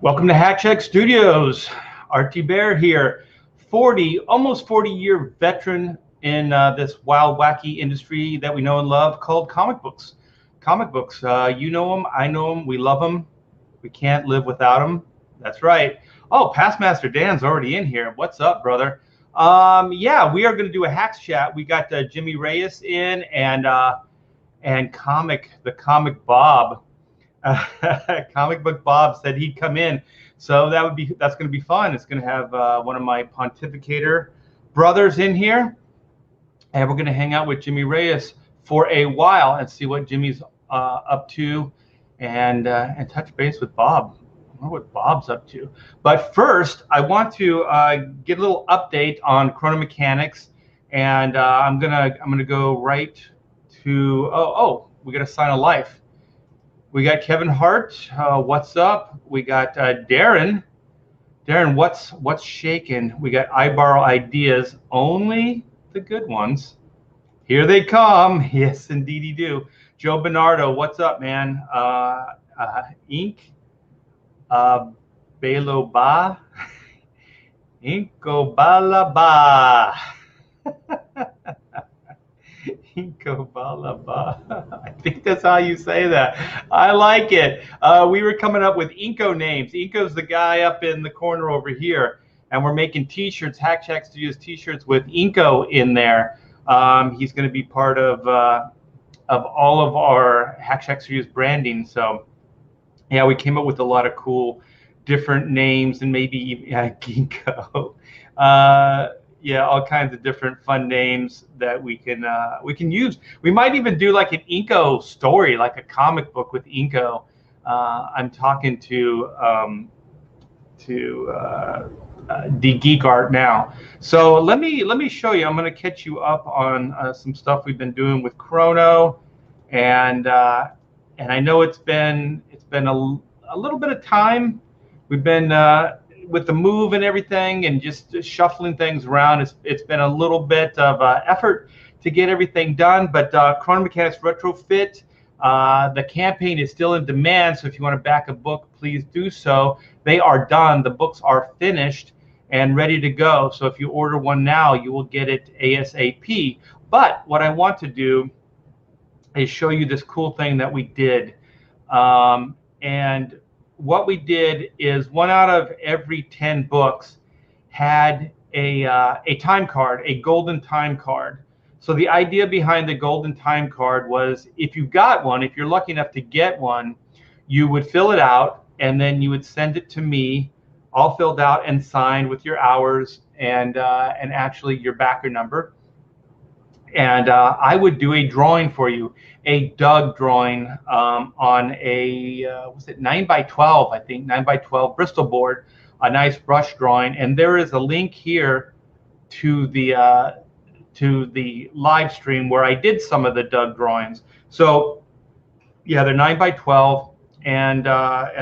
Welcome to Hack Check Studios. RT Bear here, almost 40-year veteran in this wild, wacky industry that we know and love called comic books. Comic books, you know them, I know them, we love them. We can't live without them. That's right. Oh, Past Master Dan's already in here. What's up, brother? Yeah, we are going to do a hacks chat. We got Jimmy Reyes in and the comic Bob. Comic Book Bob said he'd come in, so that's going to be fun. It's going to have one of my pontificator brothers in here, and we're going to hang out with Jimmy Reyes for a while and see what Jimmy's up to, and touch base with Bob. I wonder what Bob's up to. But first, I want to get a little update on Chrono Mechanics, and I'm gonna go right to we got to sign a life. We got Kevin Hart. What's up? We got Darren. Darren, what's shaking? We got I borrow ideas, only the good ones. Here they come. Yes, indeed, do. Joe Bernardo, what's up, man? Ink. Belo Ba. Inko Balaba. I think that's how you say that. I like it. We were coming up with Inko names. Inko's the guy up in the corner over here, and we're making T-shirts, Hack Check Studios T-shirts with Inko in there. He's going to be part of all of our Hack Check Studios branding. So, yeah, we came up with a lot of cool, different names, and maybe Ginkgo. Yeah, all kinds of different fun names that we can use. We might even do like an Inko story, like a comic book with Inko. I'm talking to the Geek Art now. So let me show you. I'm going to catch you up on some stuff we've been doing with Chrono, and I know it's been a little bit of time. We've been with the move and everything, and just shuffling things around. It's been a little bit of effort to get everything done, but Chrono Mechanics Retrofit, the campaign is still in demand, so if you want to back a book, please do so. They are done. The books are finished and ready to go, so if you order one now, you will get it ASAP. But what I want to do is show you this cool thing that we did. And what we did is 1 out of every 10 books had a time card, a golden time card. So the idea behind the golden time card was, if you got one, if you're lucky enough to get one, you would fill it out and then you would send it to me, all filled out and signed with your hours and actually your backer number. And I would do a drawing for you, a Doug drawing on a, was it 9x12, I think, 9x12 Bristol board, a nice brush drawing. And there is a link here to the live stream where I did some of the Doug drawings. So yeah, they're 9x12 and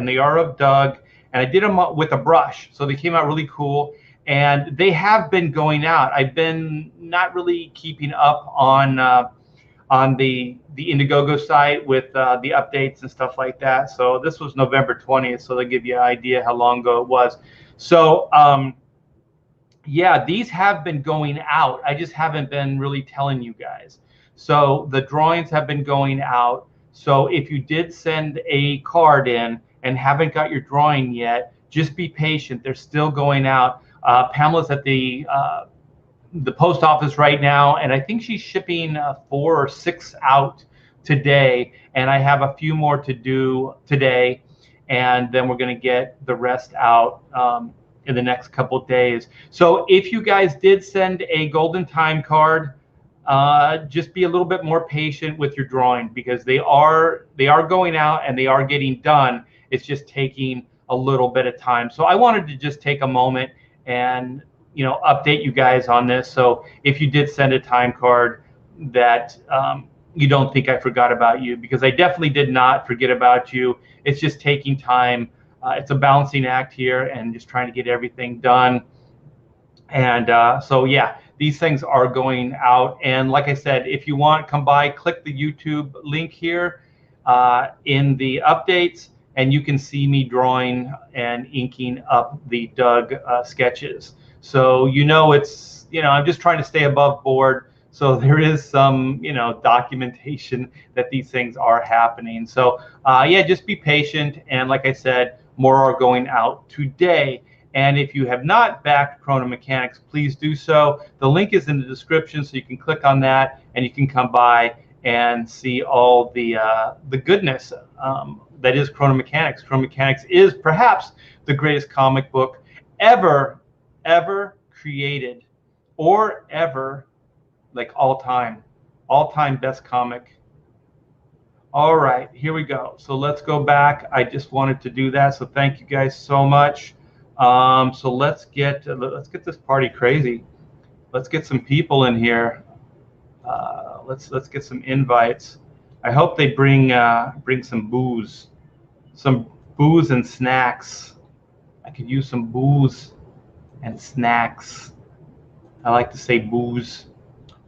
they are of Doug. And I did them with a brush, so they came out really cool. And they have been going out. I've been not really keeping up on the Indiegogo site with the updates and stuff like that. So this was November 20th, so they'll give you an idea how long ago it was. So yeah, these have been going out. I just haven't been really telling you guys. So the drawings have been going out. So if you did send a card in and haven't got your drawing yet, just be patient. They're still going out. Pamela's at the post office right now, and I think she's shipping 4 or 6 out today, and I have a few more to do today, and then we're going to get the rest out in the next couple of days. So if you guys did send a golden time card, just be a little bit more patient with your drawing, because they are going out and they are getting done. It's just taking a little bit of time. So I wanted to just take a moment and update you guys on this. So if you did send a time card, that you don't think I forgot about you, because I definitely did not forget about you. It's just taking time. It's a balancing act here and just trying to get everything done. And so yeah, these things are going out. And like I said, if you want, come by, click the YouTube link here in the updates, and you can see me drawing and inking up the Doug sketches. So it's I'm just trying to stay above board. So there is some documentation that these things are happening. So yeah, just be patient. And like I said, more are going out today. And if you have not backed Chrono Mechanics, please do so. The link is in the description, so you can click on that and you can come by and see all the goodness that is Chrono Mechanics. Chrono Mechanics is perhaps the greatest comic book ever created, or ever, like all time best comic. All right, here we go. So let's go back. I just wanted to do that. So thank you guys so much. So let's get this party crazy. Let's get some people in here. Let's get some invites. I hope they bring some booze and snacks. I could use some booze and snacks. I like to say booze.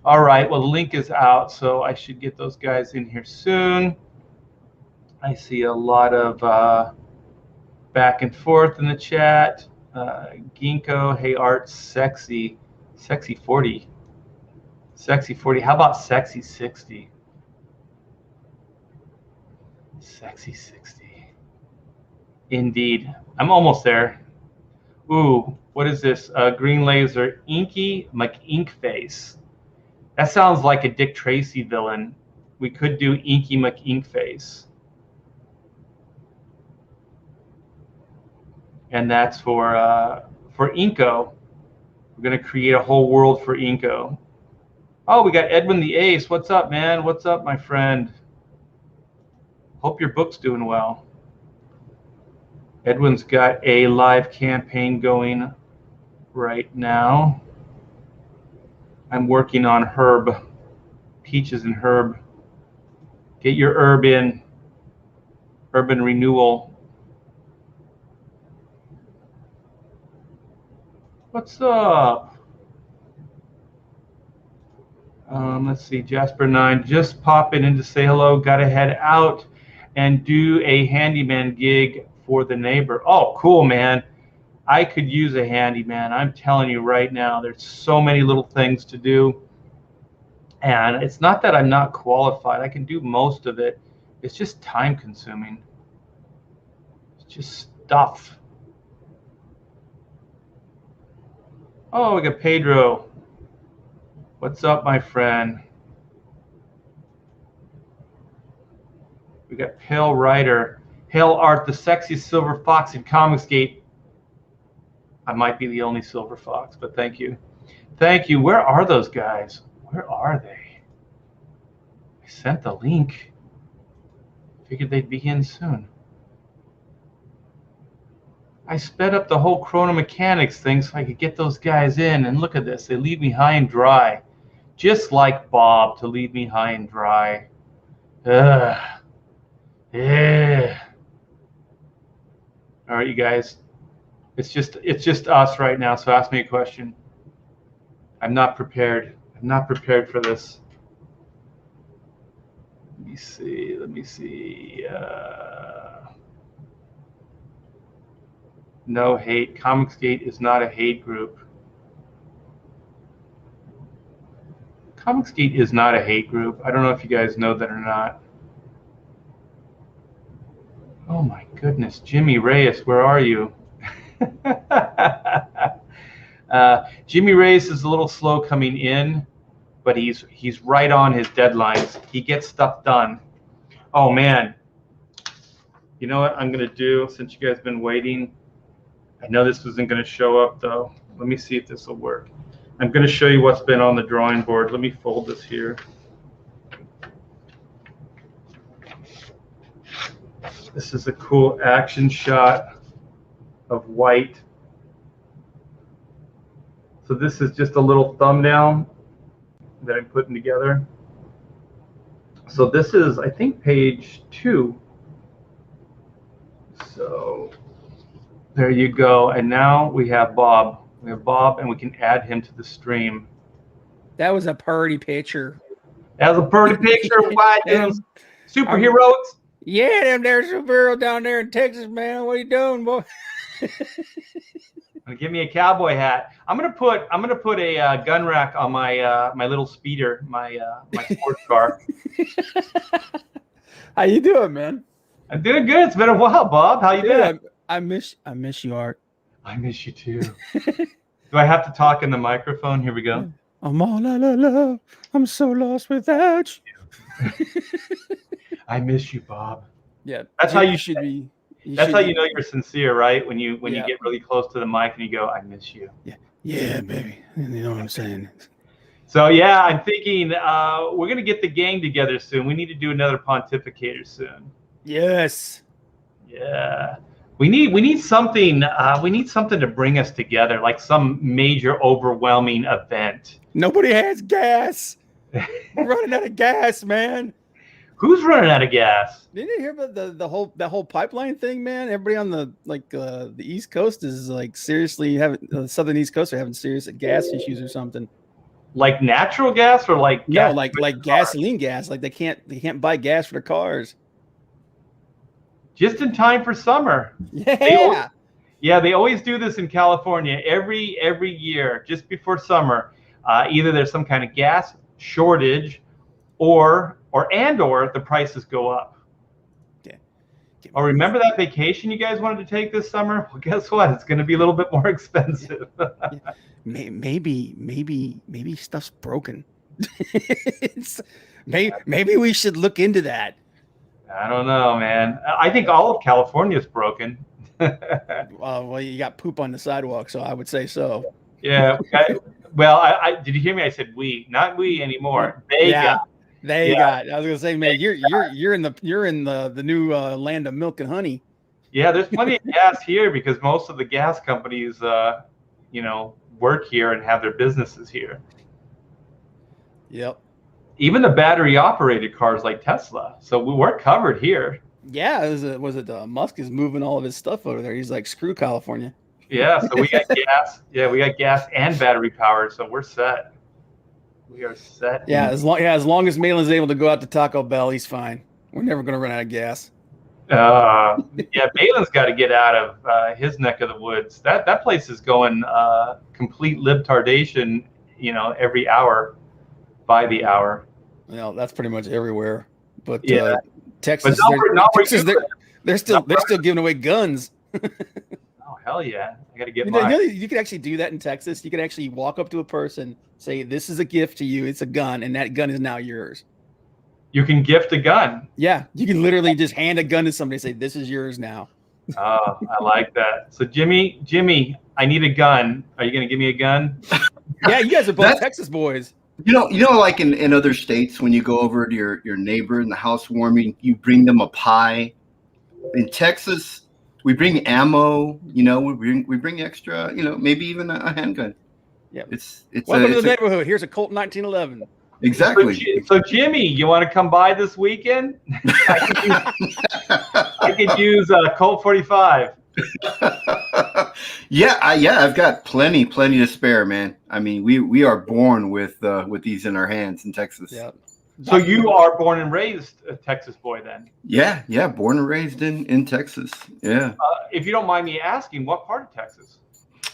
All right, well, the link is out, so I should get those guys in here soon. I see a lot of back and forth in the chat. Ginkgo, hey Art, sexy 40. Sexy 40. How about sexy 60? Sexy 60. Indeed. I'm almost there. Ooh, what is this? Green laser, Inky McInkface. That sounds like a Dick Tracy villain. We could do Inky McInkface. And that's for Inko. We're going to create a whole world for Inko. Oh, we got Edwin the Ace. What's up, man? What's up, my friend? Hope your book's doing well. Edwin's got a live campaign going right now. I'm working on Herb. Peaches and Herb. Get your herb in. Urban renewal. What's up? Let's see, Jasper 9, just popping in to say hello. Got to head out and do a handyman gig for the neighbor. Oh, cool, man. I could use a handyman. I'm telling you right now, there's so many little things to do. And it's not that I'm not qualified. I can do most of it. It's just time consuming. It's just stuff. Oh, we got Pedro. What's up, my friend? We got Pale Rider. Pale Art, the sexiest silver fox in Comicsgate. I might be the only silver fox, but thank you. Thank you. Where are those guys? Where are they? I sent the link. Figured they'd be in soon. I sped up the whole Chrono Mechanics thing so I could get those guys in. And look at this. They leave me high and dry. Just like Bob to leave me high and dry. Ugh. Yeah. All right, you guys. It's just us right now, so ask me a question. I'm not prepared. I'm not prepared for this. Let me see. No hate. Comicsgate is not a hate group. Comicsgate is not a hate group. I don't know if you guys know that or not. Oh my goodness, Jimmy Reyes, where are you? Jimmy Reyes is a little slow coming in, but he's right on his deadlines. He gets stuff done. Oh man, you know what I'm gonna do since you guys have been waiting? I know this isn't gonna show up though. Let me see if this will work. I'm gonna show you what's been on the drawing board. Let me fold this here. This is a cool action shot of White. So this is just a little thumbnail that I'm putting together. So this is, I think, page 2. So there you go. And now we have Bob. We have Bob, and we can add him to the stream. That was a party picture. That was a pretty picture of White doing superheroes. Yeah, them there's a barrel down there in Texas, man. What are you doing, boy? Give me a cowboy hat. I'm gonna put a gun rack on my my little speeder, my sports car. How you doing, man? I'm doing good. It's been a while, Bob. How you been? Dude, I miss you, Art. I miss you too. Do I have to talk in the microphone? Here we go. I'm all out of love. I'm so lost without you. I miss you, Bob. Yeah, that's how you should be. That's how you know you're sincere, right? When you Yeah. get really close to the mic and you go, "I miss you." Yeah, baby. You know what I'm saying? So yeah, I'm thinking we're gonna get the gang together soon. We need to do another pontificator soon. Yes. Yeah. We need something. We need something to bring us together, like some major, overwhelming event. Nobody has gas. We're running out of gas, man. Who's running out of gas? Didn't you hear about that whole pipeline thing, man? Everybody on the East Coast is like seriously having the Southern East Coast are having serious gas issues or something. Like natural gas or like gas like gasoline gas. Like they can't buy gas for their cars. Just in time for summer. Yeah. They always do this in California every year, just before summer. Either there's some kind of gas shortage, or the prices go up. Yeah. Oh, remember that vacation you guys wanted to take this summer? Well, guess what? It's going to be a little bit more expensive. Yeah. Maybe stuff's broken. Maybe we should look into that. I don't know, man. I think all of California is broken. Well, you got poop on the sidewalk, so I would say so. Yeah. I did you hear me? I said we, not we anymore. They got. I was gonna say, man, you're in the new land of milk and honey. Yeah, there's plenty of gas here because most of the gas companies, work here and have their businesses here. Yep. Even the battery operated cars like Tesla. So we're covered here. Yeah, was it Musk is moving all of his stuff over there. He's like, screw California. Yeah, so we got gas. Yeah, we got gas and battery power, so we're set. We are set. Yeah, as long as Malin's able to go out to Taco Bell, he's fine. We're never going to run out of gas. Balin's got to get out of his neck of the woods. That place is going complete libtardation, every hour by the hour. Well, that's pretty much everywhere. But Texas, Texas, they're still giving away guns. Oh hell yeah! I got to get mine. You could actually do that in Texas. You could actually walk up to a person, say, "This is a gift to you. It's a gun, and that gun is now yours." You can gift a gun. Yeah, you can literally just hand a gun to somebody and say, "This is yours now." Oh, I like that. So Jimmy, I need a gun. Are you going to give me a gun? Yeah, you guys are both Texas boys. Like in other states, when you go over to your neighbor in the housewarming, you bring them a pie. In Texas, we bring ammo. We bring extra. Maybe even a handgun. Yeah, it's welcome to the neighborhood. Here's a Colt 1911. Exactly. So Jimmy, you want to come by this weekend? I could use a Colt 45. Yeah, I've got plenty to spare, man. I mean, we are born with these in our hands in Texas. Yeah. So you are born and raised a Texas boy, then? Yeah, born and raised in Texas. Yeah. If you don't mind me asking, what part of Texas?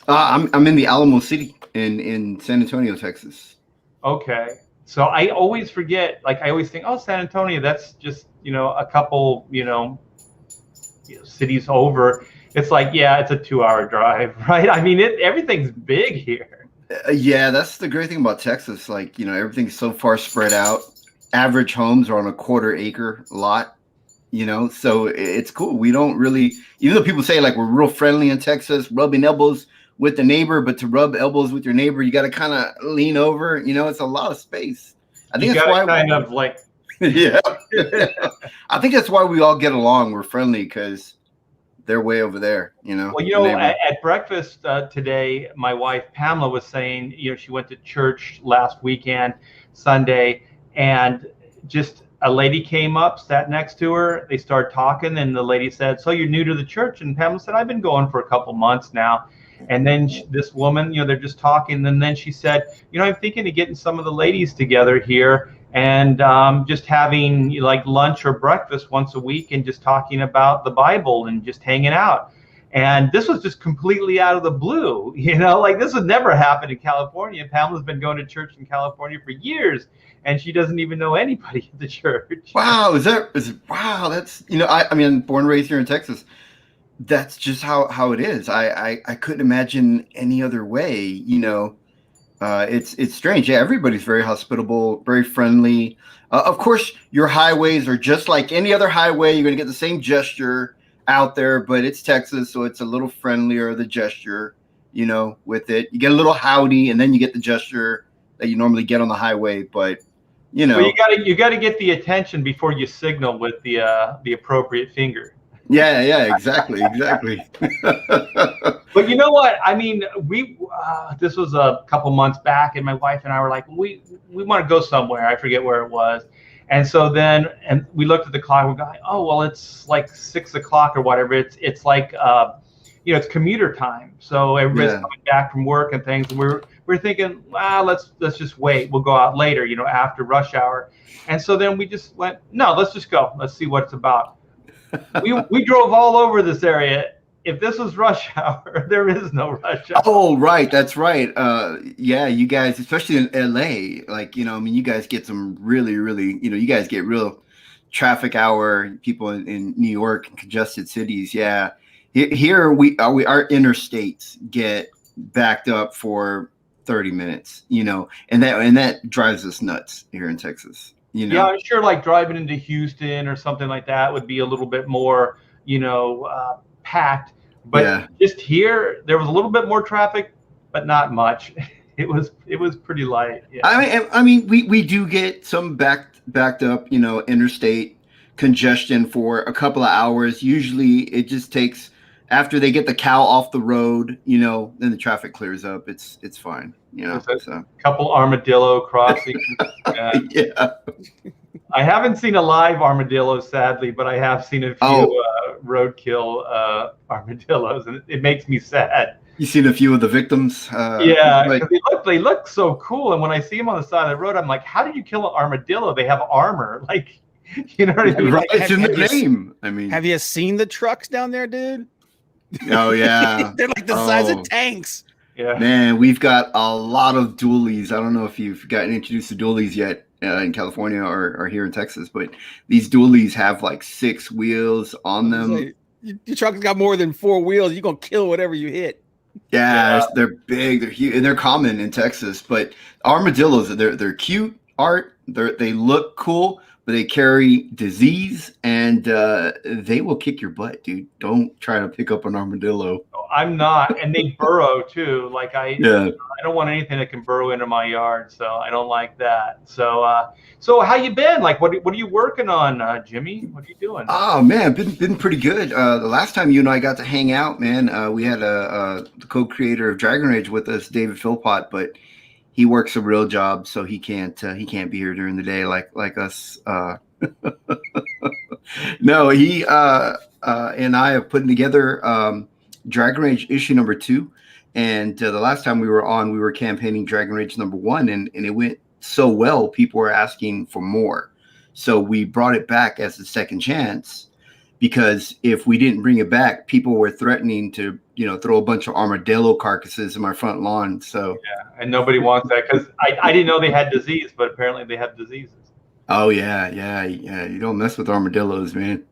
I'm in the Alamo City in San Antonio, Texas. Okay. So I always forget. Like I always think, oh, San Antonio, that's just a couple cities over. It's like, yeah, it's a 2-hour drive, right? I mean, everything's big here. Yeah, that's the great thing about Texas. Like, everything's so far spread out. Average homes are on a 1/4 acre lot, so it's cool. We don't really, even though people say like we're real friendly in Texas, rubbing elbows with the neighbor, but to rub elbows with your neighbor, you got to kind of lean over. It's a lot of space. I think that's why kind of like, yeah. I think that's why we all get along. We're friendly because they're way over there, Well, at breakfast today, my wife Pamela was saying, she went to church last weekend, Sunday, and just a lady came up, sat next to her. They started talking, and the lady said, "So you're new to the church?" And Pamela said, "I've been going for a couple months now." And then this woman, they're just talking, and then she said, "I'm thinking of getting some of the ladies together here and just having like lunch or breakfast once a week and just talking about the Bible and just hanging out. And this was just completely out of the blue, like this would never happen in California. Pamela's been going to church in California for years, and she doesn't even know anybody at the church. Wow, wow, that's I mean, born and raised here in Texas. That's just how it is. I couldn't imagine any other way. It's strange. Yeah, everybody's very hospitable, very friendly. Of course, your highways are just like any other highway. You're going to get the same gesture out there, but it's Texas, so it's a little friendlier, the gesture, with it. You get a little howdy, and then you get the gesture that you normally get on the highway. But well, you gotta get the attention before you signal with the appropriate finger. Yeah, exactly. But you know what? I mean, this was a couple months back, and my wife and I were like, we want to go somewhere. I forget where it was. And so then, and we looked at the clock. We're going, oh, well, it's like 6 o'clock or whatever. It's like, it's commuter time. So everybody's coming back from work and things. And we're thinking, let's just wait. We'll go out later, after rush hour. And so then we just went, no, let's just go. Let's see what it's about. We drove all over this area. If this was rush hour, there is no rush hour. Oh, right. That's right. Yeah, you guys, especially in LA, like, you guys get some really, really, you guys get real traffic hour. People in New York and congested cities. Yeah. Here our interstates get backed up for 30 minutes, and that drives us nuts here in Texas. Yeah, I'm sure like driving into Houston or something like that would be a little bit more, packed. But just here, there was a little bit more traffic, but not much. It was pretty light. Yeah. I mean, we do get some backed up, interstate congestion for a couple of hours. Usually, it just takes after they get the cow off the road, then the traffic clears up. It's fine. A couple armadillo crossings. Yeah. I haven't seen a live armadillo, sadly, but I have seen a few roadkill armadillos, and it makes me sad. You've seen a few of the victims. Because they look so cool, and when I see them on the side of the road, I'm like, how did you kill an armadillo? They have armor, like, what I mean? Right, it's in the name. I mean, have you seen the trucks down there, dude? Oh yeah, they're like the size of tanks. Yeah, man, we've got a lot of dualies. I don't know if you've gotten introduced to dualies yet in California or here in Texas, but these dualies have like 6 wheels on them. Like, your truck's got more than 4 wheels. You're gonna kill whatever you hit. Yeah, they're big, they're huge, and they're common in Texas. But armadillos, they're cute art. They look cool, but they carry disease, and they will kick your butt, dude. Don't try to pick up an armadillo. I'm not, and they burrow too. Like I don't want anything that can burrow into my yard, so I don't like that. So, how you been? Like, what are you working on, Jimmy? What are you doing? Oh man, been pretty good. The last time you and I got to hang out, man, we had the co-creator of Dragon Rage with us, David Philpott, but he works a real job, so he can't be here during the day like us. No, he and I have put together Dragon Rage issue number 2, and the last time we were on, we were campaigning Dragon Rage number 1, and it went so well, people were asking for more, so we brought it back as a second chance, because if we didn't bring it back, people were threatening to throw a bunch of armadillo carcasses in my front lawn. So yeah, and nobody wants that, because I didn't know they had disease, but apparently they have diseases. Oh yeah. You don't mess with armadillos, man.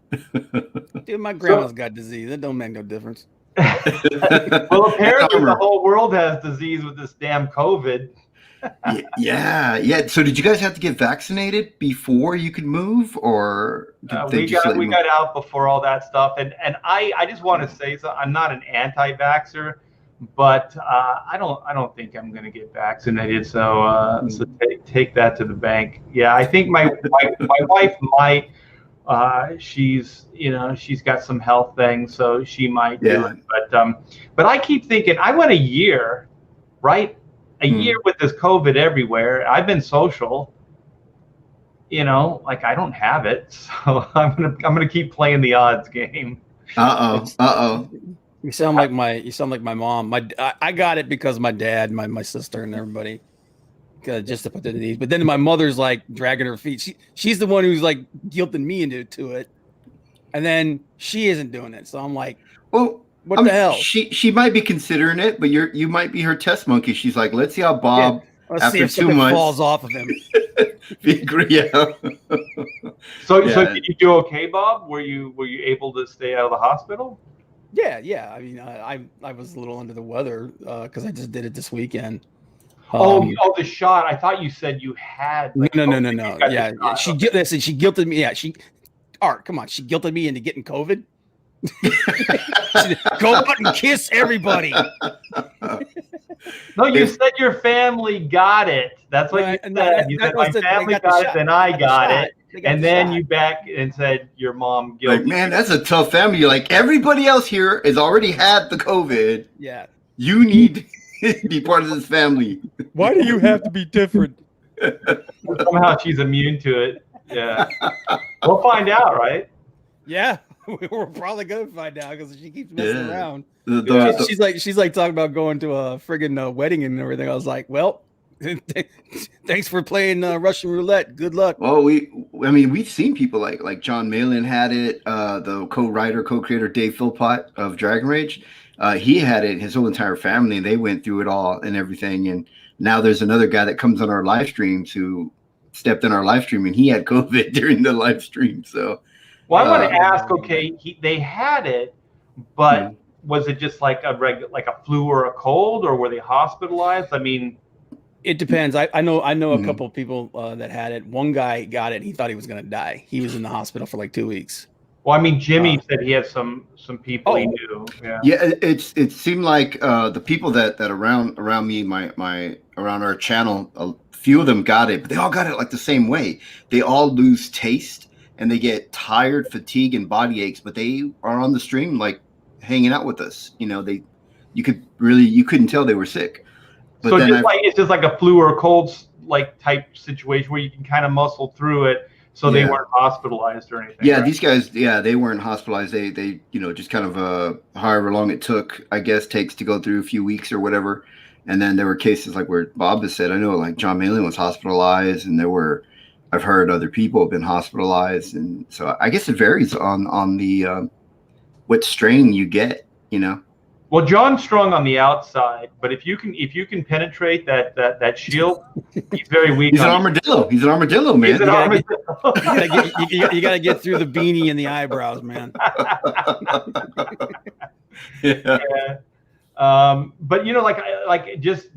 Dude, my grandma's got disease. That don't make no difference. Well, apparently the whole world has disease with this damn COVID. Yeah. So did you guys have to get vaccinated before you could move, or we got out before all that stuff? And I just want to say, so I'm not an anti-vaxxer, but I don't think I'm going to get vaccinated. So take that to the bank. Yeah, I think my wife might. She's got some health things, so she might do it. But I keep thinking, I went a year, right? A year with this COVID everywhere. I've been social. Like I don't have it, so I'm gonna keep playing the odds game. You sound like my mom. I got it because my dad, my sister, and everybody. just to put that in ease. But then my mother's like dragging her feet. She's the one who's like guilting me into it, and then she isn't doing it. So I'm like, well, what the hell? She might be considering it, but you might be her test monkey. She's like, let's see how Bob Let's after see if 2 months falls off of him. So did you do okay, Bob? Were you able to stay out of the hospital? Yeah. I mean, I was a little under the weather because I just did it this weekend. The shot. I thought you said you had. Like, no. Yeah, she guilted me. Yeah, Art, come on, she guilted me into getting COVID. Go out and kiss everybody. No, you said your family got it. That's what you said. You said my family got it, then I got it. And then you back and said your mom guilty. Like, man, that's a tough family. You're like, everybody else here has already had the COVID. Yeah. You need to be part of this family. Why do you have to be different? Somehow she's immune to it. Yeah. We'll find out, right? Yeah. We're probably gonna find out because she keeps messing around. She's like talking about going to a friggin' wedding and everything. I was like, well, thanks for playing Russian roulette. Good luck. Well, we've seen people like John Malin had it. The co-creator Dave Philpott of Dragon Rage, he had it. His whole entire family, and they went through it all and everything. And now there's another guy that comes on our live streams who stepped in our live stream, and he had COVID during the live stream. So. Well, I want to ask. Okay, they had it, but was it just like a flu or a cold, or were they hospitalized? I mean, it depends. I know a couple of people that had it. One guy got it. He thought he was going to die. He was in the hospital for like 2 weeks. Well, I mean, Jimmy said he had some people he knew. Yeah, it seemed like the people that around me, my around our channel, a few of them got it, but they all got it like the same way. They all lose taste. And they get tired, fatigue, and body aches, but they are on the stream, like hanging out with us. You know, you couldn't tell they were sick. But so it's just like a flu or a cold like type situation where you can kind of muscle through it, so they weren't hospitalized or anything. Yeah, right? These guys, they weren't hospitalized. They just kind of however long it takes to go through a few weeks or whatever. And then there were cases like where Bob has said, I know like John Malin was hospitalized, and I've heard other people have been hospitalized, and so I guess it varies on the what strain you get, you know. Well, John's strong on the outside, but if you can penetrate that shield, he's very weak. He's an armadillo. He's an armadillo, man. He's an armadillo. You got to get through the beanie and the eyebrows, man. Yeah. But like just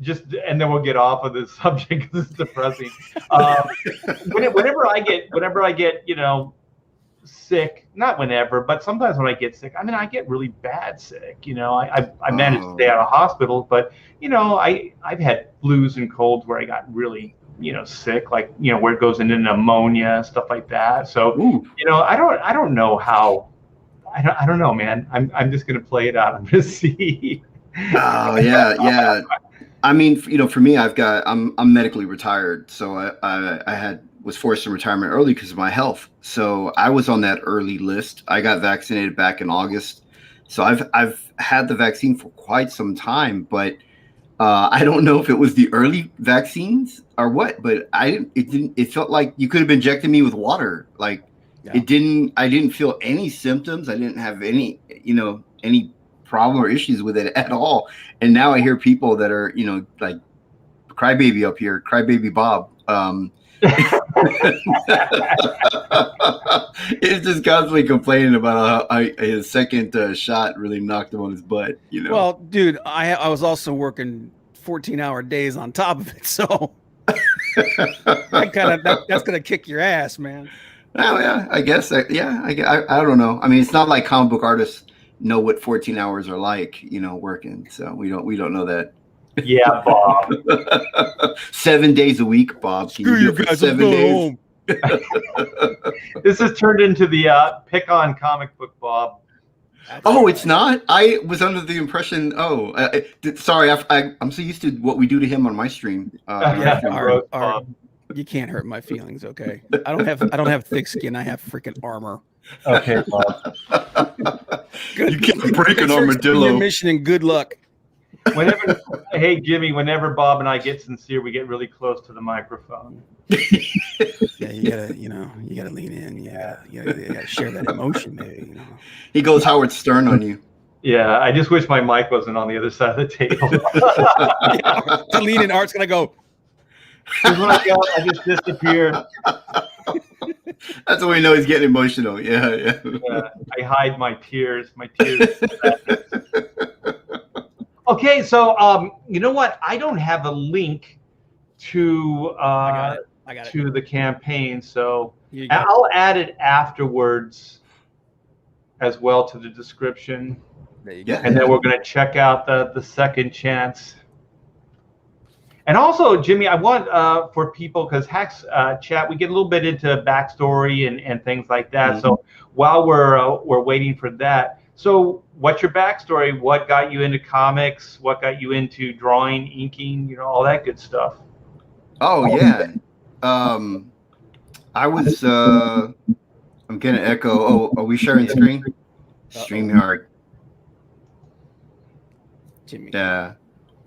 and then we'll get off of this subject because it's depressing. Whenever I get sick, not whenever, but sometimes when I get sick, I mean I get really bad sick. I managed to stay out of hospitals, but I've had flus and colds where I got really sick, like where it goes into pneumonia, stuff like that. So I don't know how. I don't know, man. I'm just gonna play it out. I'm gonna see. Oh yeah. I mean, for me, I'm medically retired, so I was forced in retirement early because of my health. So I was on that early list. I got vaccinated back in August, so I've had the vaccine for quite some time. But I don't know if it was the early vaccines or what. But it felt like you could have injected me with water. Like I didn't feel any symptoms. I didn't have any problem or issues with it at all. And now I hear people that are, like crybaby up here, crybaby Bob. He's just constantly complaining about how his second shot really knocked him on his butt. Well, dude, I was also working 14-hour days on top of it, so that's gonna kick your ass, man. Oh yeah, I guess. I don't know. I mean, it's not like comic book artists know what 14 hours are like, working. So we don't know that. Yeah, Bob. 7 days a week, Bob. Screw you guys, I'm going home. This has turned into the pick on comic book Bob. It's not? I was under the impression, sorry, I'm so used to what we do to him on my stream. You can't hurt my feelings, okay? I don't have thick skin. I have freaking armor. Okay, Bob. You can't break an armadillo. Your mission and good luck. Whenever, hey Jimmy, whenever Bob and I get sincere, we get really close to the microphone. Yeah, you gotta lean in. You gotta share that emotion, maybe. He goes Howard Stern on you. Yeah, I just wish my mic wasn't on the other side of the table. To lean in, Art's gonna go. Because when I go, I just disappear. That's when we know he's getting emotional. Yeah. I hide my tears. Okay, so you know what? I don't have a link to I got it. to the campaign, so I'll add it afterwards as well to the description. There you go. And then we're going to check out the second chance. And also, Jimmy, I want for people, because Hacks chat, we get a little bit into backstory and things like that. Mm-hmm. So while we're waiting for that, so what's your backstory? What got you into comics? What got you into drawing, inking, all that good stuff? Oh yeah, I was. I'm getting an echo. Oh, are we sharing screen? StreamYard. Jimmy. Yeah.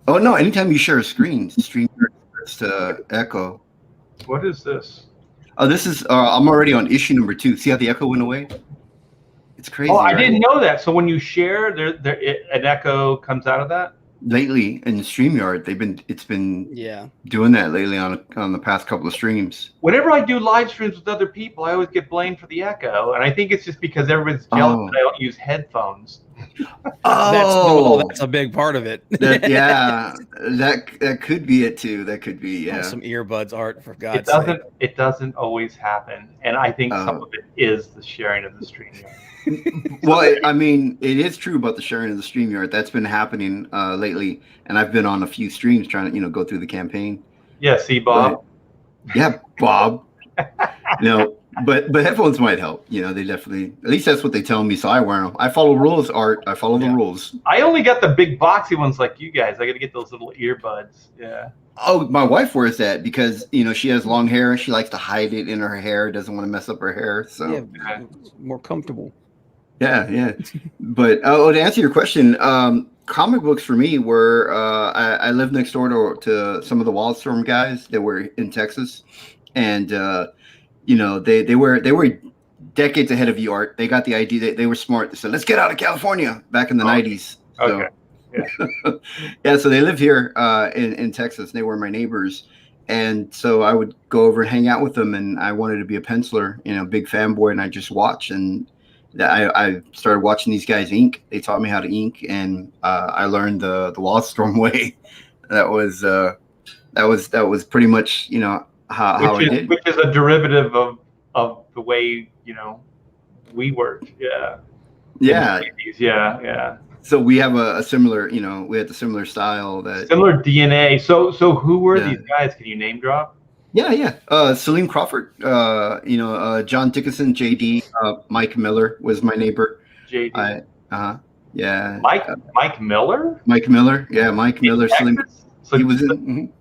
Oh no! Anytime you share a screen, StreamYard starts to echo. What is this? Oh, this is. I'm already on issue number 2. See how the echo went away? It's crazy. Oh, I right? didn't know that. So when you share, an echo comes out of that. Lately in StreamYard, it's been doing that lately on the past couple of streams. Whenever I do live streams with other people, I always get blamed for the echo, and I think it's just because everybody's jealous that I don't use headphones. That's a big part of it. That could be it too. That could be some earbuds, Art, for God's sake. It doesn't always happen, and I think some of it is the sharing of the stream. Well, I mean, it is true about the sharing of the StreamYard. That's been happening lately, and I've been on a few streams trying to, go through the campaign. Yeah, see, Bob. Bob. But headphones might help. They definitely. At least that's what they tell me. So I wear them. I follow rules, Art. I follow the rules. I only got the big boxy ones like you guys. I got to get those little earbuds. Yeah. Oh, my wife wears that because she has long hair. She likes to hide it in her hair. Doesn't want to mess up her hair. So more comfortable. Yeah. But to answer your question, comic books for me were I lived next door to some of the Wildstorm guys that were in Texas, and they were decades ahead of you, Art. They got the idea. They were smart. They said, "Let's get out of California" back in the 90s. So, okay. Yeah. So they lived here in Texas. They were my neighbors. And so I would go over and hang out with them, and I wanted to be a penciler, big fanboy, and I just watch. And I started watching these guys ink. They taught me how to ink, and I learned the Wildstorm way. That was pretty much how I did. Which is a derivative of the way we worked. Yeah. So we have a similar, we had the similar style similar DNA. So who were these guys? Can you name drop? Yeah. Salim Crawford, John Dickinson, JD, Mike Miller was my neighbor. JD. Yeah. Mike Miller? Mike Miller. Yeah, Mike Miller. Salim. So he was in.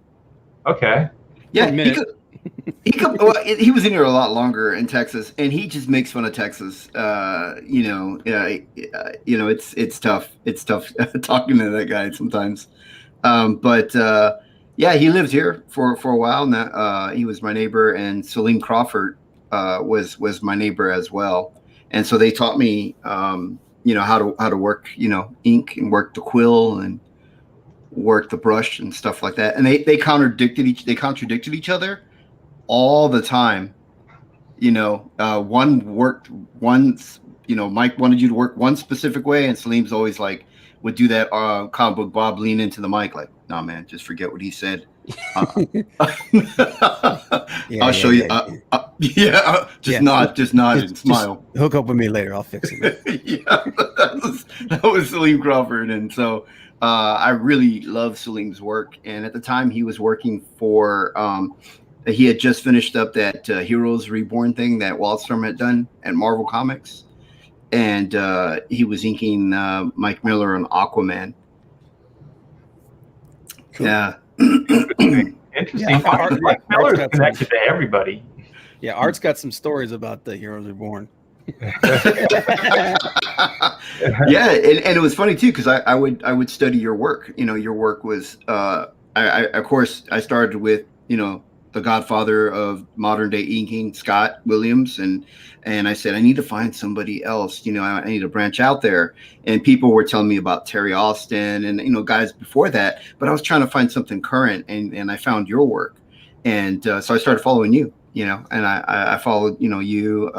Okay. Yeah. He was in here a lot longer in Texas, and he just makes fun of Texas. It's tough. It's tough talking to that guy sometimes. Yeah, he lived here for a while now. He was my neighbor, and Salim Crawford was my neighbor as well. And so they taught me, how to work, ink and work the quill and work the brush and stuff like that. And they contradicted each other all the time. One worked once. Mike wanted you to work one specific way, and Salim's always would do that. Comic book Bob lean into the mic like, "No, man, just forget what he said. I'll show you. Just nod and smile. Just hook up with me later. I'll fix it." that was Salim Crawford, and so I really love Salim's work. And at the time, he was working for. He had just finished up that Heroes Reborn thing that Wildstorm had done at Marvel Comics, and he was inking Mike Miller on Aquaman. Cool. Yeah. Interesting. Mike Miller's connected to everybody. Yeah, Art's got some stories about the Heroes Reborn. Yeah, and it was funny too because I would study your work. Your work was of course I started with the godfather of modern day inking, Scott Williams, and I said I need to find somebody else. I need to branch out there. And people were telling me about Terry Austin and guys before that, but I was trying to find something current, and I found your work, and so I started following you. And I followed you.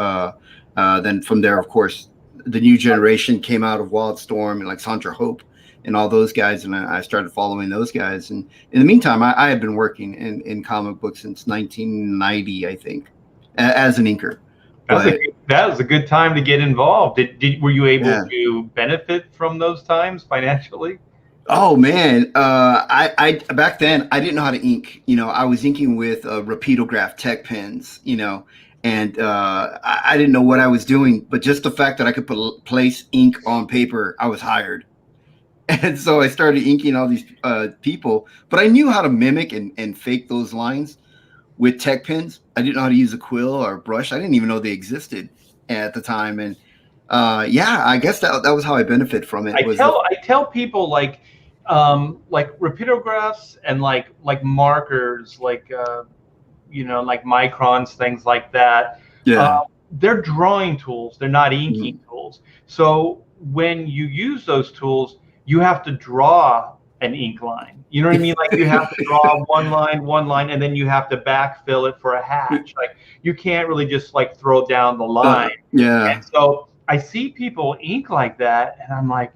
Then from there, of course, the new generation came out of Wildstorm and like Sandra Hope and all those guys, and I started following those guys. And in the meantime, I had been working in comic books since 1990, I think, as an inker. That was a good time to get involved. Were you able to benefit from those times financially? Oh man, I back then I didn't know how to ink. I was inking with Rapidograph Tech pens. And I didn't know what I was doing, but just the fact that I could place ink on paper, I was hired. And so I started inking all these people, but I knew how to mimic and fake those lines with tech pens. I didn't know how to use a quill or a brush. I didn't even know they existed at the time. And I guess that was how I benefit from it. I tell people like rapidographs and like markers, like microns, things like that. Yeah. They're drawing tools. They're not inking tools. So when you use those tools, you have to draw an ink line. You know what I mean? Like you have to draw one line, and then you have to backfill it for a hatch. Like you can't really just like throw down the line. Yeah. And so I see people ink like that, and I'm like,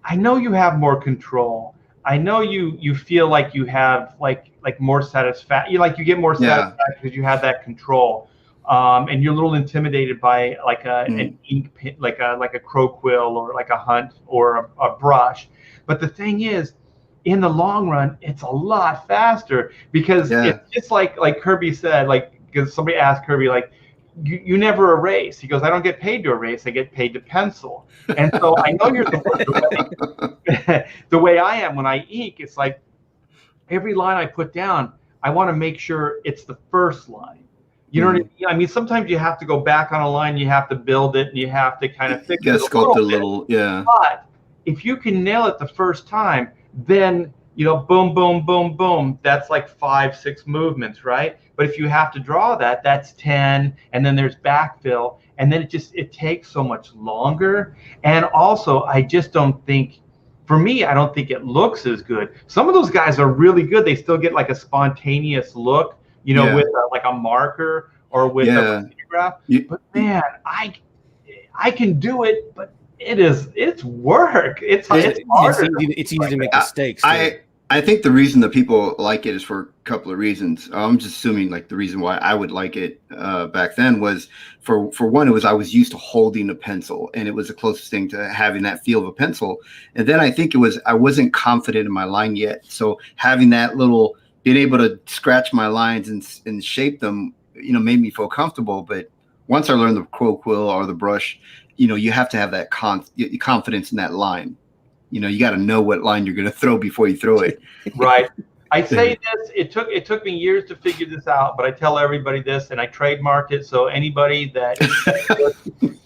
I know you have more control. I know you feel like you have like more satisfaction. You get more satisfaction because you have that control, and you're a little intimidated by like an ink pen, like a crow quill or like a hunt or a brush. But the thing is, in the long run, it's a lot faster because it's just like Kirby said. Like because somebody asked Kirby like, you never erase. He goes, I don't get paid to erase. I get paid to pencil. And so I know you're the way I am when I ink. It's like every line I put down, I want to make sure it's the first line. You know what I mean? I mean, sometimes you have to go back on a line, you have to build it, and you have to kind of fix it sculpt a little, But if you can nail it the first time, then boom, boom, boom, boom. That's like 5-6 movements, right? But if you have to draw that, that's 10, and then there's backfill, and then it takes so much longer. And also, I just don't think, for me, I don't think it looks as good. Some of those guys are really good. They still get like a spontaneous look, with like a marker or with a photograph. But man, I can do it, but it's work. It's harder. It's easy to make mistakes. I think the reason that people like it is for a couple of reasons. I'm just assuming like the reason why I would like it back then was for one, I was used to holding a pencil, and it was the closest thing to having that feel of a pencil. And then I think I wasn't confident in my line yet. So having that being able to scratch my lines and shape them, made me feel comfortable. But once I learned the quill or the brush, you have to have that confidence in that line. You got to know what line you're going to throw before you throw it. Right. I say this, it took me years to figure this out, but I tell everybody this, and I trademark it. So anybody that,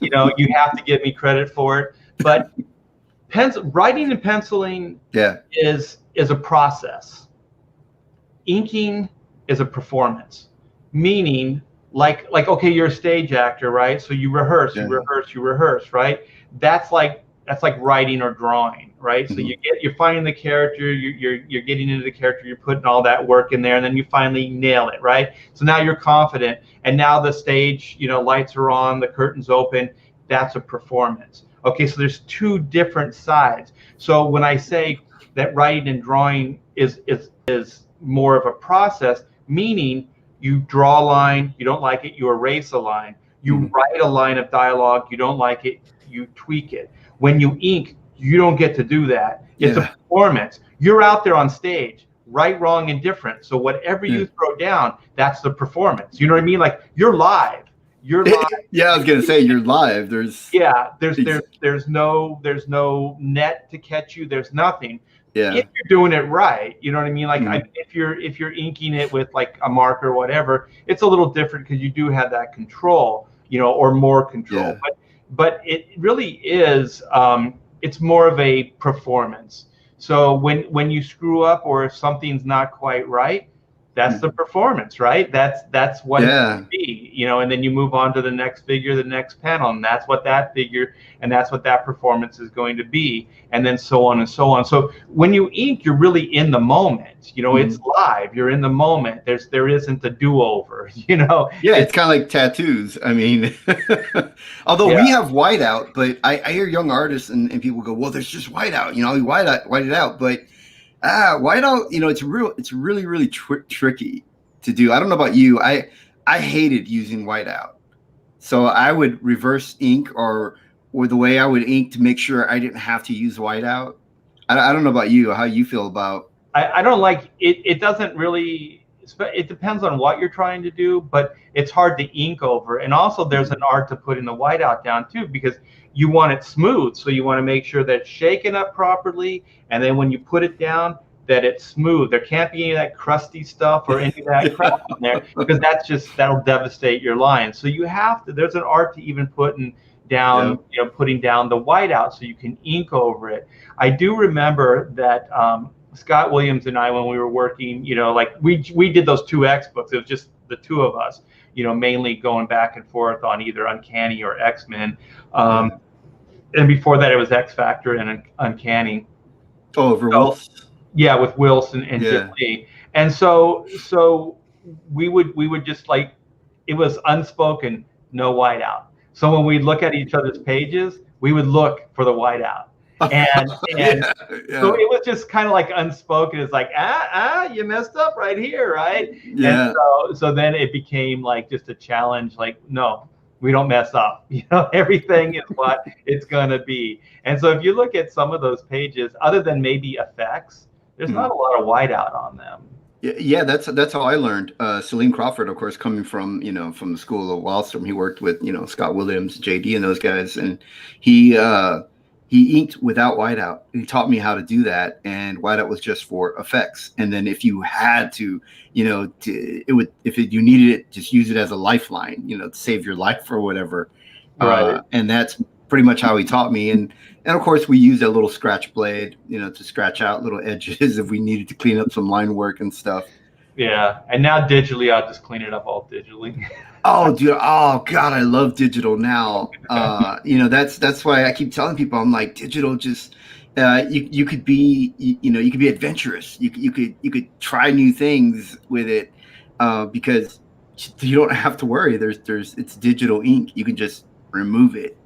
you have to give me credit for it. But writing and penciling is a process. Inking is a performance, meaning like, okay, you're a stage actor, right? So you rehearse, right? That's like writing or drawing, right? So you're finding the character, you're getting into the character, you're putting all that work in there, and then you finally nail it, right? So now you're confident, and now the stage, lights are on, the curtains open. That's a performance. Okay, so there's two different sides. So when I say that writing and drawing is more of a process, meaning you draw a line, you don't like it, you erase a line. You write a line of dialogue, you don't like it, you tweak it. When you ink, you don't get to do that. It's a performance. You're out there on stage, right, wrong, and different. So whatever you throw down, that's the performance. You know what I mean? Like you're live. You're live. I was gonna say you're live. There's no net to catch you. There's nothing. Yeah. If you're doing it right, you know what I mean? Like if you're inking it with like a marker or whatever, it's a little different because you do have that control. or more control. Yeah. But it really is, it's more of a performance. So when you screw up, or if something's not quite right, that's the performance, right? That's what it's going to be, and then you move on to the next figure, the next panel, and that's what that figure, and that's what that performance is going to be, and then so on and so on. So when you ink, you're really in the moment. It's live. You're in the moment. There isn't a do-over. Yeah, it's kind of like tattoos. I mean, although we have whiteout, but I hear young artists and people go, well, there's just whiteout. You white it out, but whiteout, it's really, really tricky to do. I don't know about you. I hated using whiteout. So I would reverse ink or the way I would ink to make sure I didn't have to use whiteout. I don't know about you, how you feel about. I don't like it. It doesn't really, it depends on what you're trying to do, but it's hard to ink over. And also there's an art to putting the whiteout down too, because you want it smooth. So you want to make sure that it's shaken up properly. And then when you put it down, that it's smooth. There can't be any of that crusty stuff or any of that crap in there, because that'll devastate your line. So you have to, there's an art to even putting down, putting down the whiteout so you can ink over it. I do remember that Scott Williams and I, when we were working, like we did those 2X books. It was just the two of us, mainly going back and forth on either Uncanny or X-Men. And before that, it was X Factor and Uncanny. Oh, over Wilson. Yeah, with Wilson and Jim Lee. And so we would just, like, it was unspoken, no whiteout. So when we'd look at each other's pages, we would look for the whiteout. And so it was just kind of like unspoken. It's like, you messed up right here, right? Yeah. And so then it became like just a challenge, like, no, we don't mess up. Everything is what it's gonna be. And so if you look at some of those pages, other than maybe effects, there's not a lot of whiteout on them. Yeah, that's how I learned. Celine Crawford, of course, coming from from the school of Wallstrom, he worked with Scott Williams, JD, and those guys, and he inked without whiteout. He taught me how to do that, and whiteout was just for effects. And then if you had to, if you needed it, just use it as a lifeline, to save your life or whatever. Right. And that's pretty much how he taught me. And of course, we used a little scratch blade, to scratch out little edges if we needed to clean up some line work and stuff. Yeah, and now digitally, I'll just clean it up all digitally. Oh, dude! Oh, God, I love digital now. That's why I keep telling people, I'm like, digital just you could be you could be adventurous. You could try new things with it because you don't have to worry. It's digital ink. You can just remove it.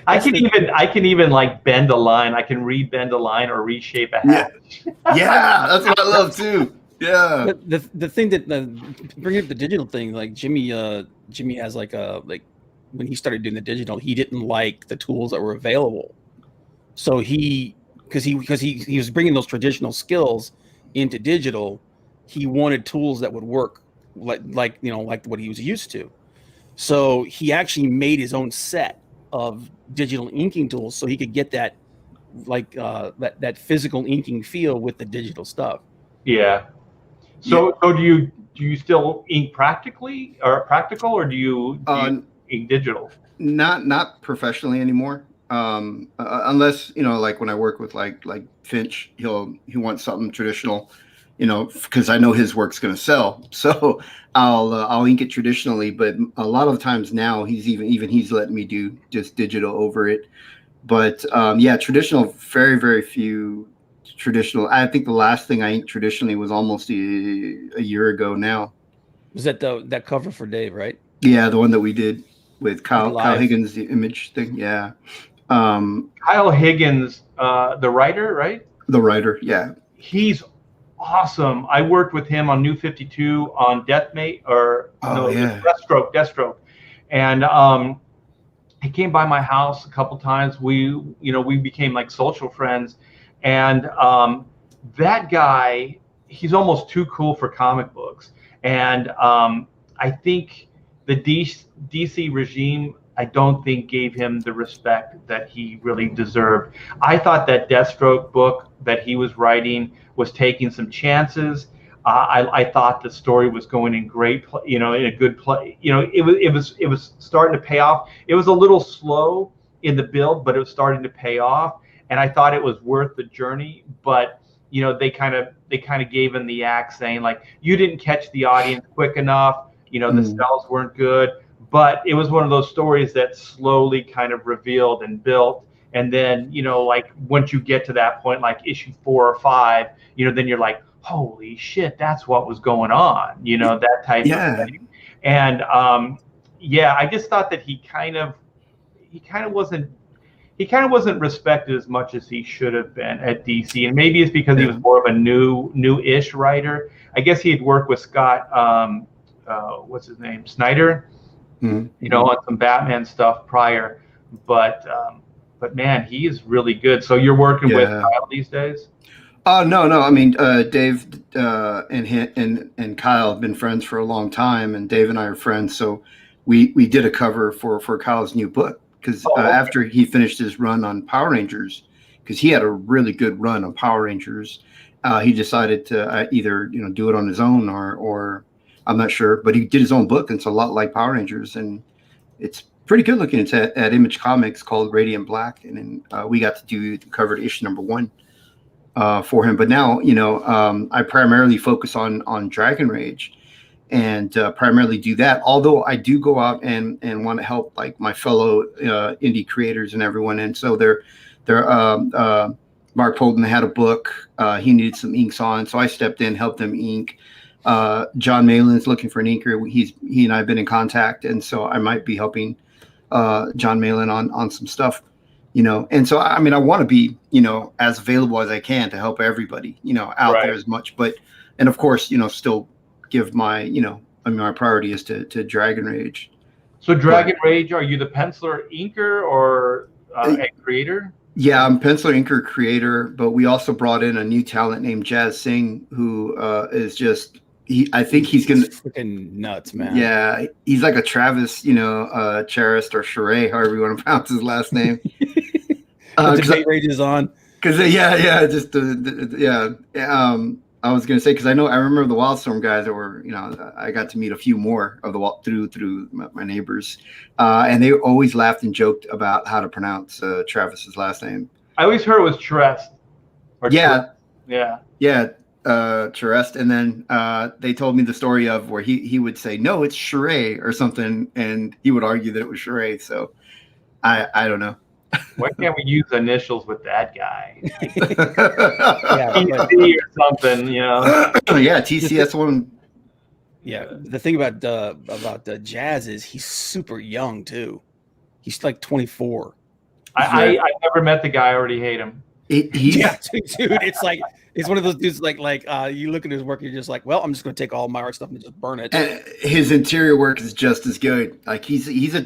I can even like bend a line. I can rebend a line or reshape a hatch. Yeah, that's what I love too. Yeah. The thing that bringing up the digital thing, like Jimmy has like when he started doing the digital, he didn't like the tools that were available. So because he was bringing those traditional skills into digital, he wanted tools that would work like what he was used to. So he actually made his own set of digital inking tools so he could get that that physical inking feel with the digital stuff. Yeah. So do you still ink practical, or do you ink digital? Not professionally anymore. Unless like when I work with like Finch, he wants something traditional, because I know his work's going to sell. So I'll ink it traditionally, but a lot of times now he's letting me do just digital over it. But traditional, very, very few traditional. I think the last thing I inked traditionally was almost a year ago now. Was that that cover for Dave, right? Yeah, the one that we did with Kyle Higgins, the image thing. Yeah. Kyle Higgins, the writer, right? The writer, yeah. He's awesome. I worked with him on New 52 on Deathmate, Deathstroke. And he came by my house a couple times. We became like social friends. And that guy, he's almost too cool for comic books. And I think the DC regime, I don't think gave him the respect that he really deserved. I thought that Deathstroke book that he was writing was taking some chances. I thought the story was going in great, in a good play. It was starting to pay off. It was a little slow in the build, but it was starting to pay off, and I thought it was worth the journey. But they kind of gave in the act, saying like, you didn't catch the audience quick enough. The spells weren't good. But it was one of those stories that slowly kind of revealed and built. And then, like once you get to that point, like issue 4 or 5, then you're like, holy shit, that's what was going on, that type of thing. And I just thought that he kind of wasn't respected as much as he should have been at DC. And maybe it's because he was more of a new-ish writer. I guess he had worked with Scott, what's his name, Snyder, on some Batman stuff prior. But man, he is really good. So you're working with Kyle these days? No. I mean, Dave and Kyle have been friends for a long time, and Dave and I are friends. So we did a cover for Kyle's new book because after he finished his run on Power Rangers, because he had a really good run on Power Rangers, he decided to either do it on his own or I'm not sure, but he did his own book, and it's a lot like Power Rangers, and it's pretty good looking. It's at Image Comics called Radiant Black, and then we got to do the cover to issue number 1 for him. But now, I primarily focus on Dragon Rage, and primarily do that. Although I do go out and want to help like my fellow indie creators and everyone. And so Mark Polden had a book. He needed some inks on, so I stepped in, helped him ink. John Malin's looking for an inker. He and I have been in contact, and so I might be helping John Malin on some stuff, and so I mean I want to be as available as I can to help everybody out there as much, and of course still give my my priority is to Dragon Rage. So Dragon Rage, are you the penciler, inker, or a creator? Yeah, I'm penciler, inker, creator, but we also brought in a new talent named Jazz Singh, who is just I think he's freaking nuts, man. Yeah, he's like a Travis, Charist or Sheree, however you want to pronounce his last name. Debate rages on. Because I was gonna say because I remember the Wildstorm guys that were I got to meet a few more of the through my neighbors, and they always laughed and joked about how to pronounce Travis's last name. I always heard it was Charest. Charest, and then they told me the story of where he would say no, it's Sheree or something, and he would argue that it was Sheree. So I don't know. Why can't we use initials with that guy? TC or something, Yeah, TCS1. Yeah, the thing about Jazz is he's super young too. He's like 24. I never met the guy. I already hate him. Dude, it's like it's one of those dudes like you look at his work, you're just like, well, I'm just going to take all my art stuff and just burn it. And his interior work is just as good. Like he's a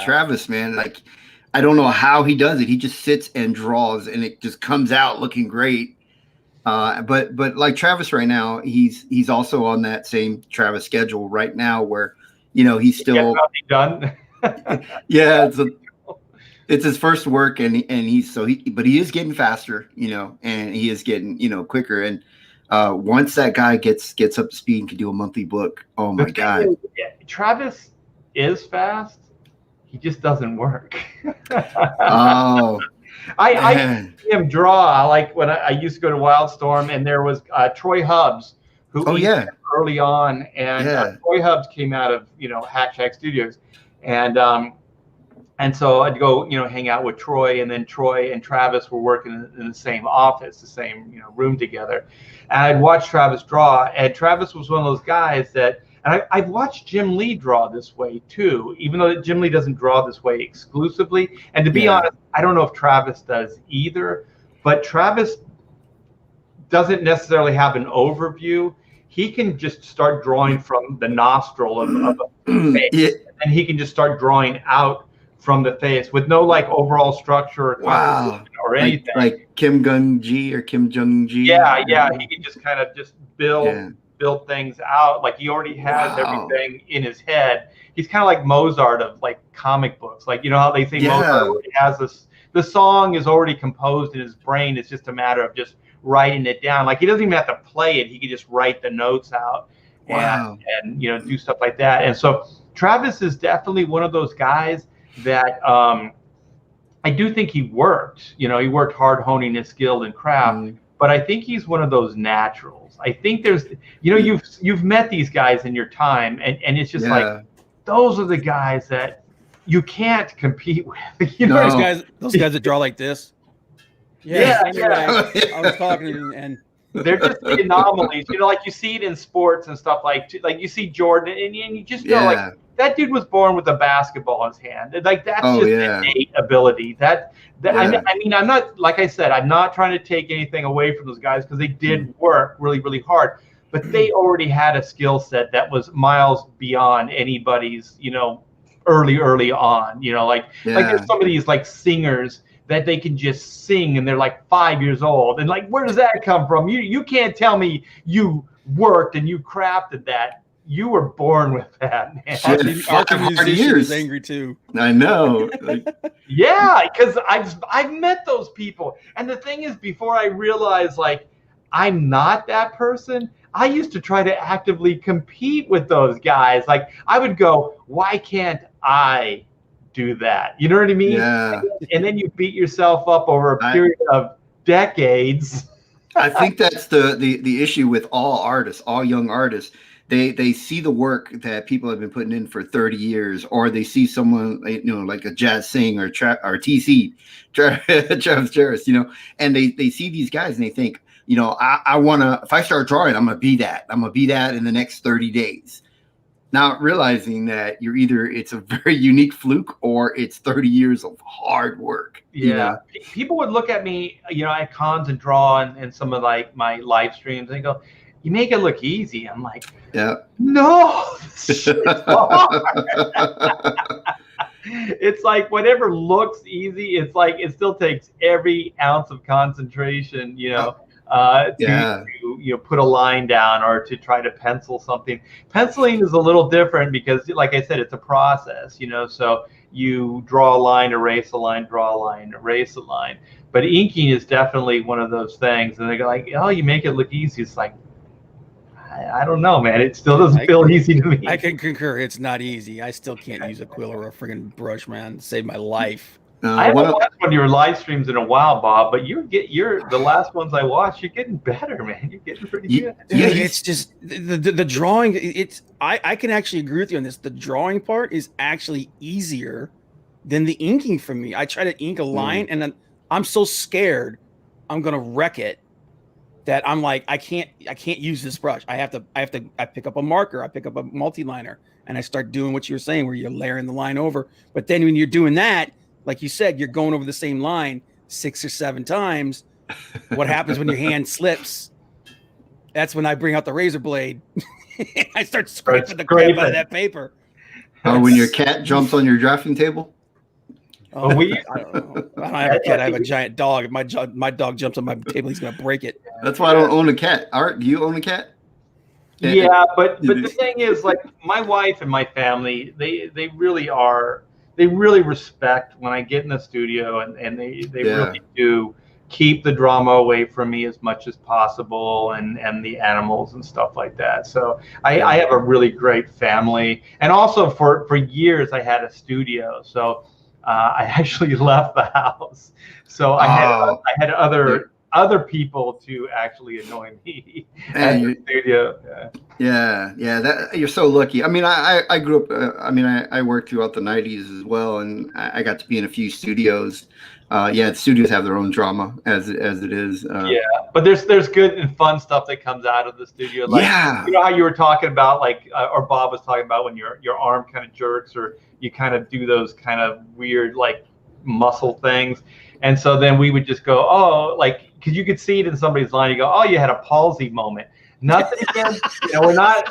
Travis, man. Like I don't know how he does it. He just sits and draws, and it just comes out looking great. But like Travis right now, he's also on that same Travis schedule right now, where he's still done. Yeah, it's his first work, and he is getting faster, and he is getting quicker. And once that guy gets up to speed and can do a monthly book, oh my god, Travis is fast. He just doesn't work. Oh, I see him draw. Like when I used to go to Wildstorm, and there was Troy Hubbs, who early on, and Troy Hubbs came out of Hack Shack Studios, and so I'd go hang out with Troy, and then Troy and Travis were working in the same office, the same room together, and I'd watch Travis draw, and Travis was one of those guys that. And I've watched Jim Lee draw this way too, even though Jim Lee doesn't draw this way exclusively. And to be honest, I don't know if Travis does either, but Travis doesn't necessarily have an overview. He can just start drawing from the nostril of a face, and he can just start drawing out from the face with no like overall structure or anything. Like Kim Jong-gi or Kim Jong-gi. Yeah. He can just kind of just build things out. Like he already has everything in his head. He's kind of like Mozart of like comic books. Like how they say Mozart already has this the song is already composed in his brain. It's just a matter of just writing it down. Like he doesn't even have to play it. He can just write the notes out and you know, do stuff like that. And so Travis is definitely one of those guys that I do think he worked. You know, he worked hard honing his skill and craft. But I think he's one of those naturals. I think there's, you know, you've met these guys in your time, and it's just like those are the guys that you can't compete with. You know, those guys that draw like this. I was talking and they're just the anomalies. You know, like you see it in sports and stuff like you see Jordan, and you just know like that dude was born with a basketball in his hand. Like that's just innate ability. I mean, I'm not, like I said, I'm not trying to take anything away from those guys because they did work really, really hard. But they already had a skill set that was miles beyond anybody's, you know, early on. You know, like there's some of these like singers that they can just sing and they're like 5 years old. And like, where does that come from? You can't tell me you worked and you crafted that. You were born with that, man. Archie musician is angry too. I know. Yeah, because I've met those people. And the thing is, before I realized like I'm not that person, I used to try to actively compete with those guys. Like I would go, why can't I do that? You know what I mean? Yeah. And then you beat yourself up over a period of decades. I think that's the issue with all artists, all young artists. They see the work that people have been putting in for 30 years, or they see someone, you know, like a Jazz Singh or TC, Travis Jarris, you know, and they see these guys and they think, you know, I want to, if I start drawing, I'm going to be that. I'm going to be that in the next 30 days. Not realizing that you're either, it's a very unique fluke or it's 30 years of hard work. Yeah. You know? People would look at me, you know, at cons and draw and some of like my live streams and they go, you make it look easy. I'm like, no, it's hard. It's like whatever looks easy, it's like it still takes every ounce of concentration, you know, to you know, put a line down or to try to pencil something. Penciling is a little different because, like I said, it's a process, you know, so you draw a line, erase a line, draw a line, erase a line. But inking is definitely one of those things. And they go like, oh, you make it look easy. It's like, I don't know, man. It still doesn't feel easy to me. I can concur. It's not easy. I still can't use a quill or a friggin' brush, man, to save my life. I haven't watched one of your live streams in a while, Bob, but you're the last ones I watched, you're getting better, man. You're getting pretty good. Yeah, it's just the drawing. I can actually agree with you on this. The drawing part is actually easier than the inking for me. I try to ink a line and then I'm so scared I'm gonna wreck it that I'm like, I can't use this brush. I pick up a marker, I pick up a multi-liner, and I start doing what you were saying, where you're layering the line over. But then when you're doing that, like you said, you're going over the same line 6 or 7 times. What happens when your hand slips? That's when I bring out the razor blade. I start scraping the crap out of that paper. When your cat jumps on your drafting table? I don't have a cat. I have a giant dog. If my dog jumps on my table, he's gonna break it. That's why I don't own a cat. Art, do you own a cat? Yeah, but the thing is, like, my wife and my family, they really respect when I get in the studio, and they really do keep the drama away from me as much as possible, and the animals and stuff like that. So I have a really great family, and also for years I had a studio. So I actually left the house, so I had other people to actually annoy me at the studio. Yeah, that you're so lucky. I mean, I grew up. I worked throughout the '90s as well, and I got to be in a few studios. The studios have their own drama as it is. But there's good and fun stuff that comes out of the studio. Like, you know how you were talking about, like, or Bob was talking about when your arm kind of jerks, or you kind of do those kind of weird like muscle things, and so then we would just go, oh, like, because you could see it in somebody's line. You go, oh, you had a palsy moment. Nothing against, you know, we're not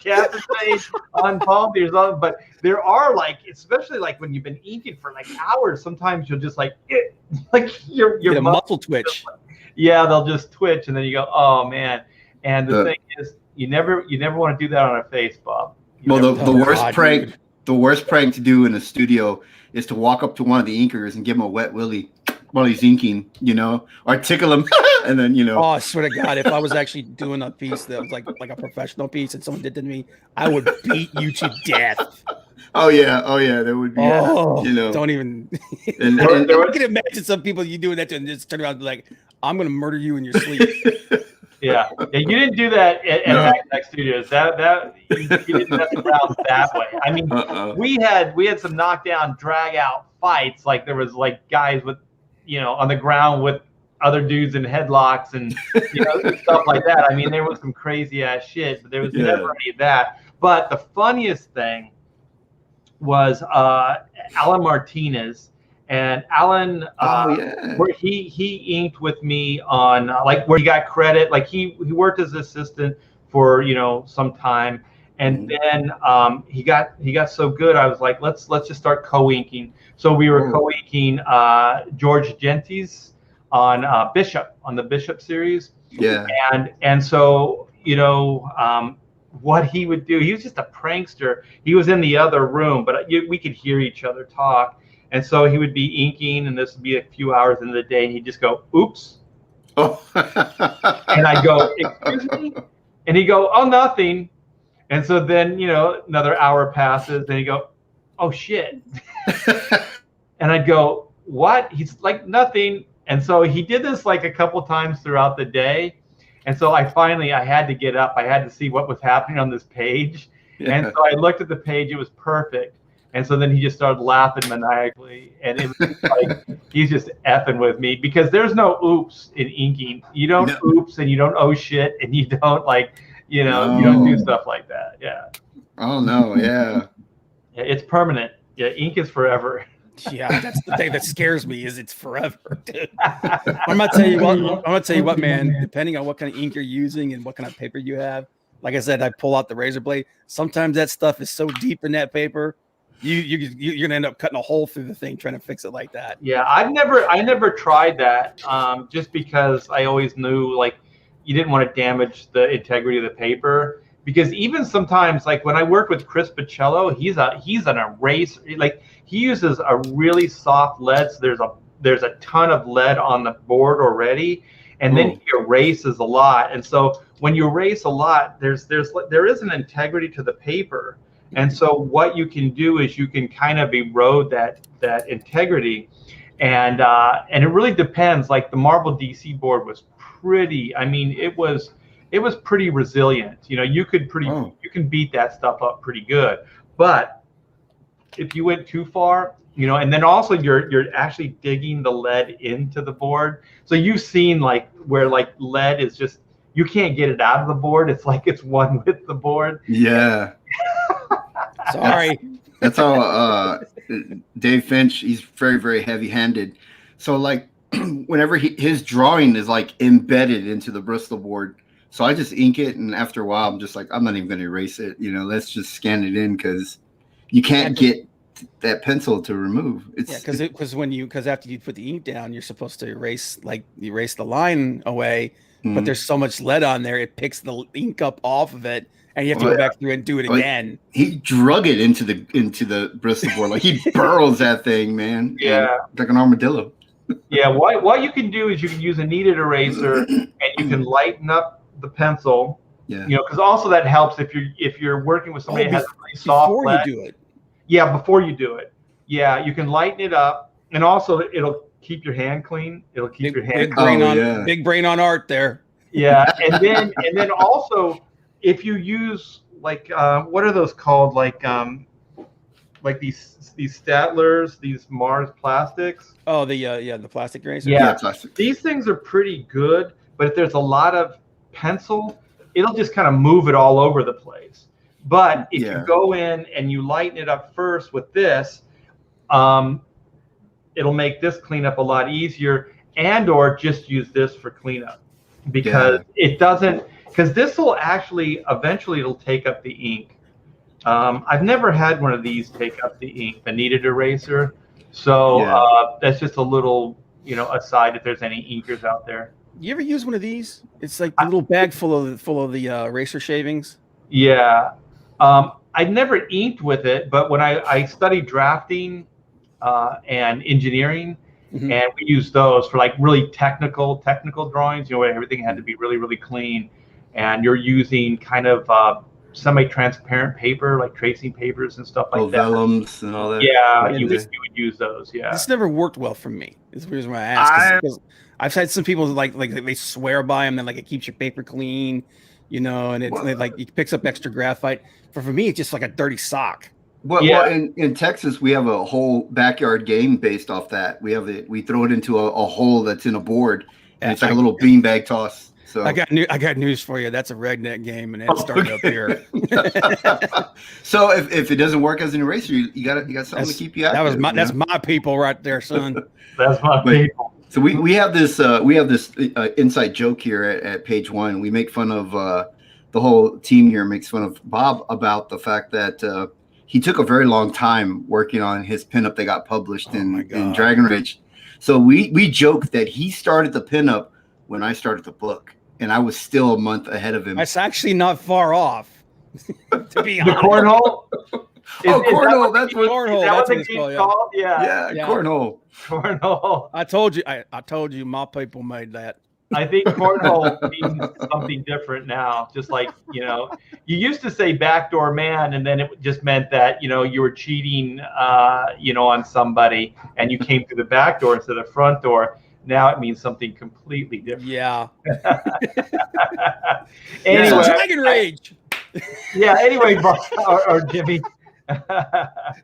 casting on palsy or something, but there are, like, especially like when you've been inking for like hours, sometimes you'll just like your muscle twitch. They'll just twitch, and then you go, oh man. And the thing is, you never want to do that on a face, Bob. The worst prank to do in a studio is to walk up to one of the inkers and give him a wet willy while he's inking, or tickle him, and then Oh, I swear to God, if I was actually doing a piece that was like a professional piece and someone did to me, I would beat you to death. Oh yeah, there would be. Don't even. And I can imagine some people you doing that to and just turn around and be like, "I'm going to murder you in your sleep." Yeah, you didn't do that at Hack Studios. That you didn't mess around that way. I mean, we had some knockdown, drag out fights. Like there was like guys with, on the ground with other dudes in headlocks and stuff like that. I mean, there was some crazy ass shit, but there was never any of that. But the funniest thing was Alan Martinez. And Alan, where he inked with me on where he got credit, like he worked as assistant for some time, and then he got so good. I was like, let's just start co-inking. So we were co-inking George Gentes on the Bishop series. Yeah, and so what he would do, he was just a prankster. He was in the other room, but we could hear each other talk. And so he would be inking, and this would be a few hours into the day, and he'd just go, "Oops." Oh. And I'd go, "Excuse me?" And he'd go, "Oh, nothing." And so then, another hour passes, and he'd go, "Oh, shit." And I'd go, "What?" He's like, "Nothing." And so he did this like a couple times throughout the day. And so I had to get up. I had to see what was happening on this page. Yeah. And so I looked at the page. It was perfect. And so then he just started laughing maniacally, and it was like he's just effing with me because there's no oops in inking. You don't oops, and you don't oh shit, and you don't you don't do stuff like that. Yeah. Oh no, yeah. It's permanent. Yeah, ink is forever. Yeah, that's the thing that scares me is it's forever. I'm gonna tell you what, man. Depending on what kind of ink you're using and what kind of paper you have, like I said, I pull out the razor blade. Sometimes that stuff is so deep in that paper. You're gonna end up cutting a hole through the thing trying to fix it like that. Yeah, I never tried that just because I always knew you didn't want to damage the integrity of the paper, because even sometimes like when I worked with Chris Pacello, he's an eraser, he uses a really soft lead, so there's a ton of lead on the board already, and then he erases a lot, and so when you erase a lot, there is an integrity to the paper. And so what you can do is you can kind of erode that integrity, and it really depends. Like the Marble DC board was pretty. I mean, it was pretty resilient. You can beat that stuff up pretty good. But if you went too far, and then also you're actually digging the lead into the board. So you've seen where lead is just, you can't get it out of the board. It's like it's one with the board. Yeah. Sorry. That's how Dave Finch, he's very, very heavy-handed. So whenever his drawing is embedded into the Bristol board, so I just ink it, and after a while I'm just like, I'm not even going to erase it. Let's just scan it in, because you can't get that pencil to remove. Because after you put the ink down, you're supposed to erase the line away, but there's so much lead on there, it picks the ink up off of it. And you have to go back through and do it again. He drug it into the Bristol board. He burrows that thing, man. Yeah. Like an armadillo. Yeah. What you can do is you can use a kneaded eraser, and you can lighten up the pencil. Yeah. Because also that helps if you're working with somebody that has a really soft lead. Before you do it. Yeah, before you do it. Yeah, you can lighten it up, and also it'll keep your hand clean. It'll keep your hand clean. Big brain on art there. Yeah, and then also, if you use what are those called? Like these Statlers, these Mars plastics. Oh, the plastic erasers. Yeah, plastic. These things are pretty good, but if there's a lot of pencil, it'll just kind of move it all over the place. But if you go in and you lighten it up first with this, it'll make this cleanup a lot easier, or just use this for cleanup, because it doesn't. Because this will actually, eventually it'll take up the ink. I've never had one of these take up the ink, the kneaded eraser. So that's just a little, aside if there's any inkers out there. You ever use one of these? It's like a little bag full of the eraser shavings. Yeah. I never inked with it, but when I studied drafting, and engineering. And we use those for like really technical drawings, you know, where everything had to be really, really clean. And you're using kind of semi-transparent paper, like tracing papers and stuff like that. Vellums and all that. Yeah, you would use those. Yeah. This never worked well for me. Is the reason why I asked. Because I've had some people like they swear by them, and like it keeps your paper clean, you know, and it's like it picks up extra graphite. For me, it's just like a dirty sock. Well, in Texas, we have a whole backyard game based off that. We throw it into a hole that's in a board, and it's like a little beanbag toss. So I got news for you. That's a redneck game, and it's starting up here. So if it doesn't work as an eraser, you got something to keep you active. That's my people right there, son. That's my people. So we have this inside joke here at page 1. We make fun of the whole team here makes fun of Bob about the fact that he took a very long time working on his pinup that got published in Dragon Rage. So we joke that he started the pinup when I started the book, and I was still a month ahead of him. That's actually not far off. To be honest. The cornhole. Cornhole. That's what it's called. Yeah, cornhole. Cornhole. I told you, my people made that. I think cornhole means something different now. Just like, you know, you used to say backdoor man, and then it just meant that, you know, you were cheating, on somebody, and you came through the back door instead of the front door. Now it means something completely different. Yeah. Anyway, Dragon Rage. Anyway, or Jimmy.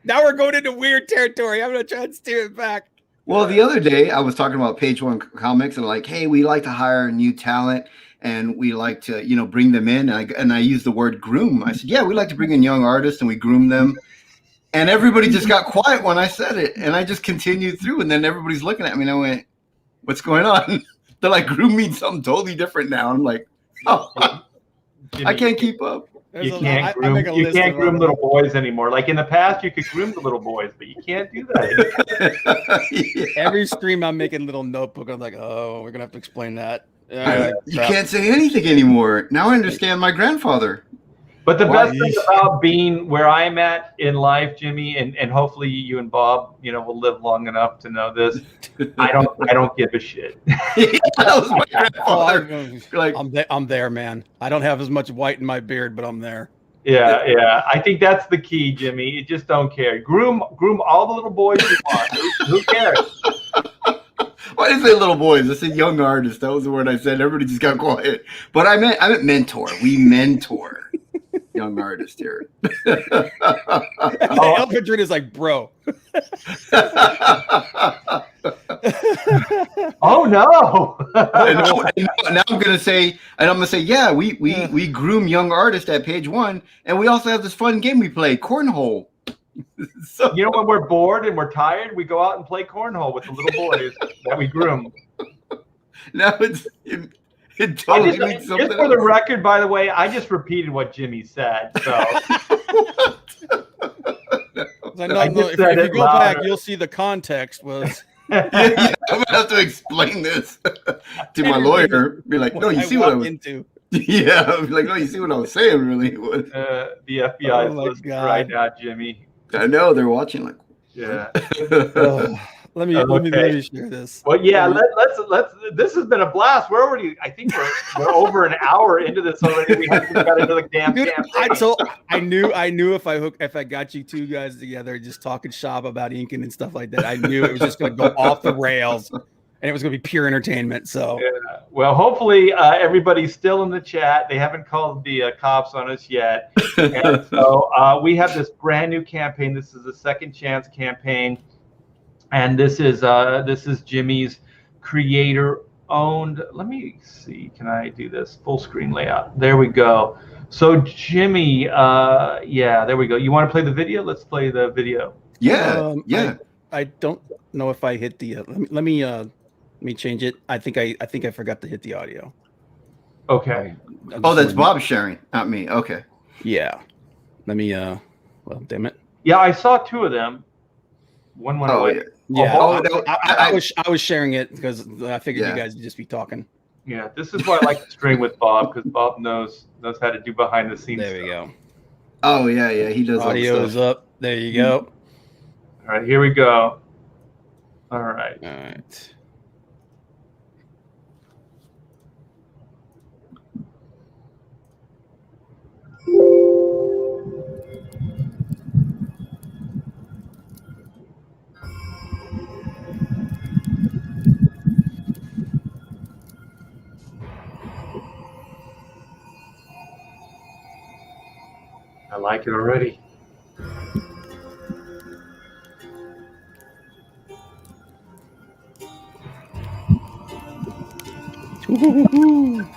Now we're going into weird territory. I'm going to try and steer it back. Well, the other day I was talking about page 1 comics and like, hey, we like to hire new talent and we like to, you know, bring them in. And I used the word groom. I said, yeah, we like to bring in young artists and we groom them. And everybody just got quiet when I said it. And I just continued through. And then everybody's looking at me and I went, what's going on? They're like, groom means something totally different now. I'm like, oh, Jimmy, I can't keep up. You can't groom little boys anymore. Like in the past, you could groom the little boys, but you can't do that. Every stream, I'm making a little notebook. I'm like, oh, we're gonna have to explain that. You can't say anything anymore. Now I understand my grandfather. But the best thing about being where I'm at in life, Jimmy, and hopefully you and Bob, you know, will live long enough to know this. I don't give a shit. That was my grandfather. I'm there, man. I don't have as much white in my beard, but I'm there. Yeah. I think that's the key, Jimmy. You just don't care. Groom all the little boys you want. Who cares? Why did I say little boys? I said young artists. That was the word I said. Everybody just got quiet. But I meant mentor. We mentor young artist here. El Padrino is like, bro. Oh no! Now I'm gonna say, yeah, we groom young artists at page 1, and we also have this fun game we play, cornhole. So, you know, when we're bored and we're tired, we go out and play cornhole with the little boys that we groom. Now it totally means something just for the record, by the way, I just repeated what Jimmy said. So if you go back, you'll see the context was. I'm gonna have to explain this to my lawyer. Be like, no, you see what I was into. Yeah, I'll be like, no, you see what I was saying, really. The FBI is listening right now, Jimmy. I know they're watching. Like, yeah. Let me share this. Well, yeah, let's. This has been a blast. We're already. I think we're over an hour into this already. We haven't got into the damn campaign. I knew if I got you two guys together just talking shop about inking and stuff like that, I knew it was just going to go off the rails, and it was going to be pure entertainment. So, yeah. Well, hopefully everybody's still in the chat. They haven't called the cops on us yet, and so we have this brand new campaign. This is a second chance campaign. And this is Jimmy's creator-owned. Let me see. Can I do this full screen layout? There we go. So Jimmy, there we go. You want to play the video? Let's play the video. Yeah, yeah. I don't know if I hit the. Let me change it. I think I forgot to hit the audio. Okay. Oh, that's Bob sharing, not me. Okay. Yeah. Let me. Well, damn it. Yeah, I saw two of them. One went away. Yeah, I was sharing it because I figured you guys would just be talking. Yeah, this is why I like to stream with Bob, because Bob knows how to do behind the scenes. There we go. Oh yeah, he does. Audio is up. There you go. All right, here we go. All right. All right. I like it already. Woo-hoo-hoo-hoo.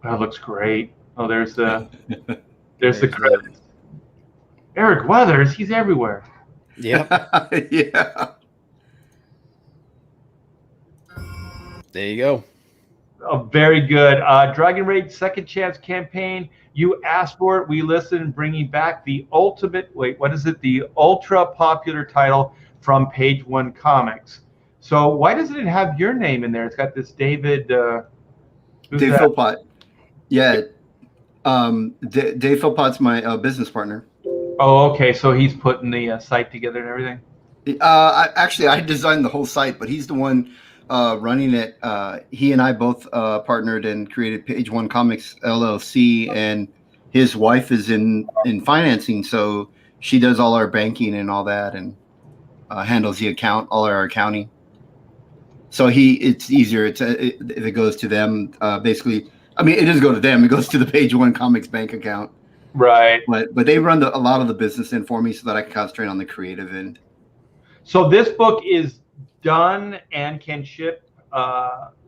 That looks great. Oh, there's the There's the credits. Eric Weathers, he's everywhere. Yep. Yeah. There you go. Oh, very good. Dragon Raid Second Chance campaign. You asked for it. We listened, bringing back the ultimate. Wait, what is it? The ultra popular title from Page One Comics. So why doesn't it have your name in there? It's got this David. Who's Dave that? Philpott. Yeah. Dave Philpott's my business partner. Oh, okay. So he's putting the site together and everything. I designed the whole site, but he's the one running it. He and I both partnered and created Page One Comics LLC, and his wife is in financing, so she does all our banking and all that, and handles the all our accounting. So it's easier. If it goes to them, basically. I mean, it does go to them. It goes to the Page One Comics bank account. Right. But they run a lot of the business in for me, so that I can concentrate on the creative end. So this book is done and can ship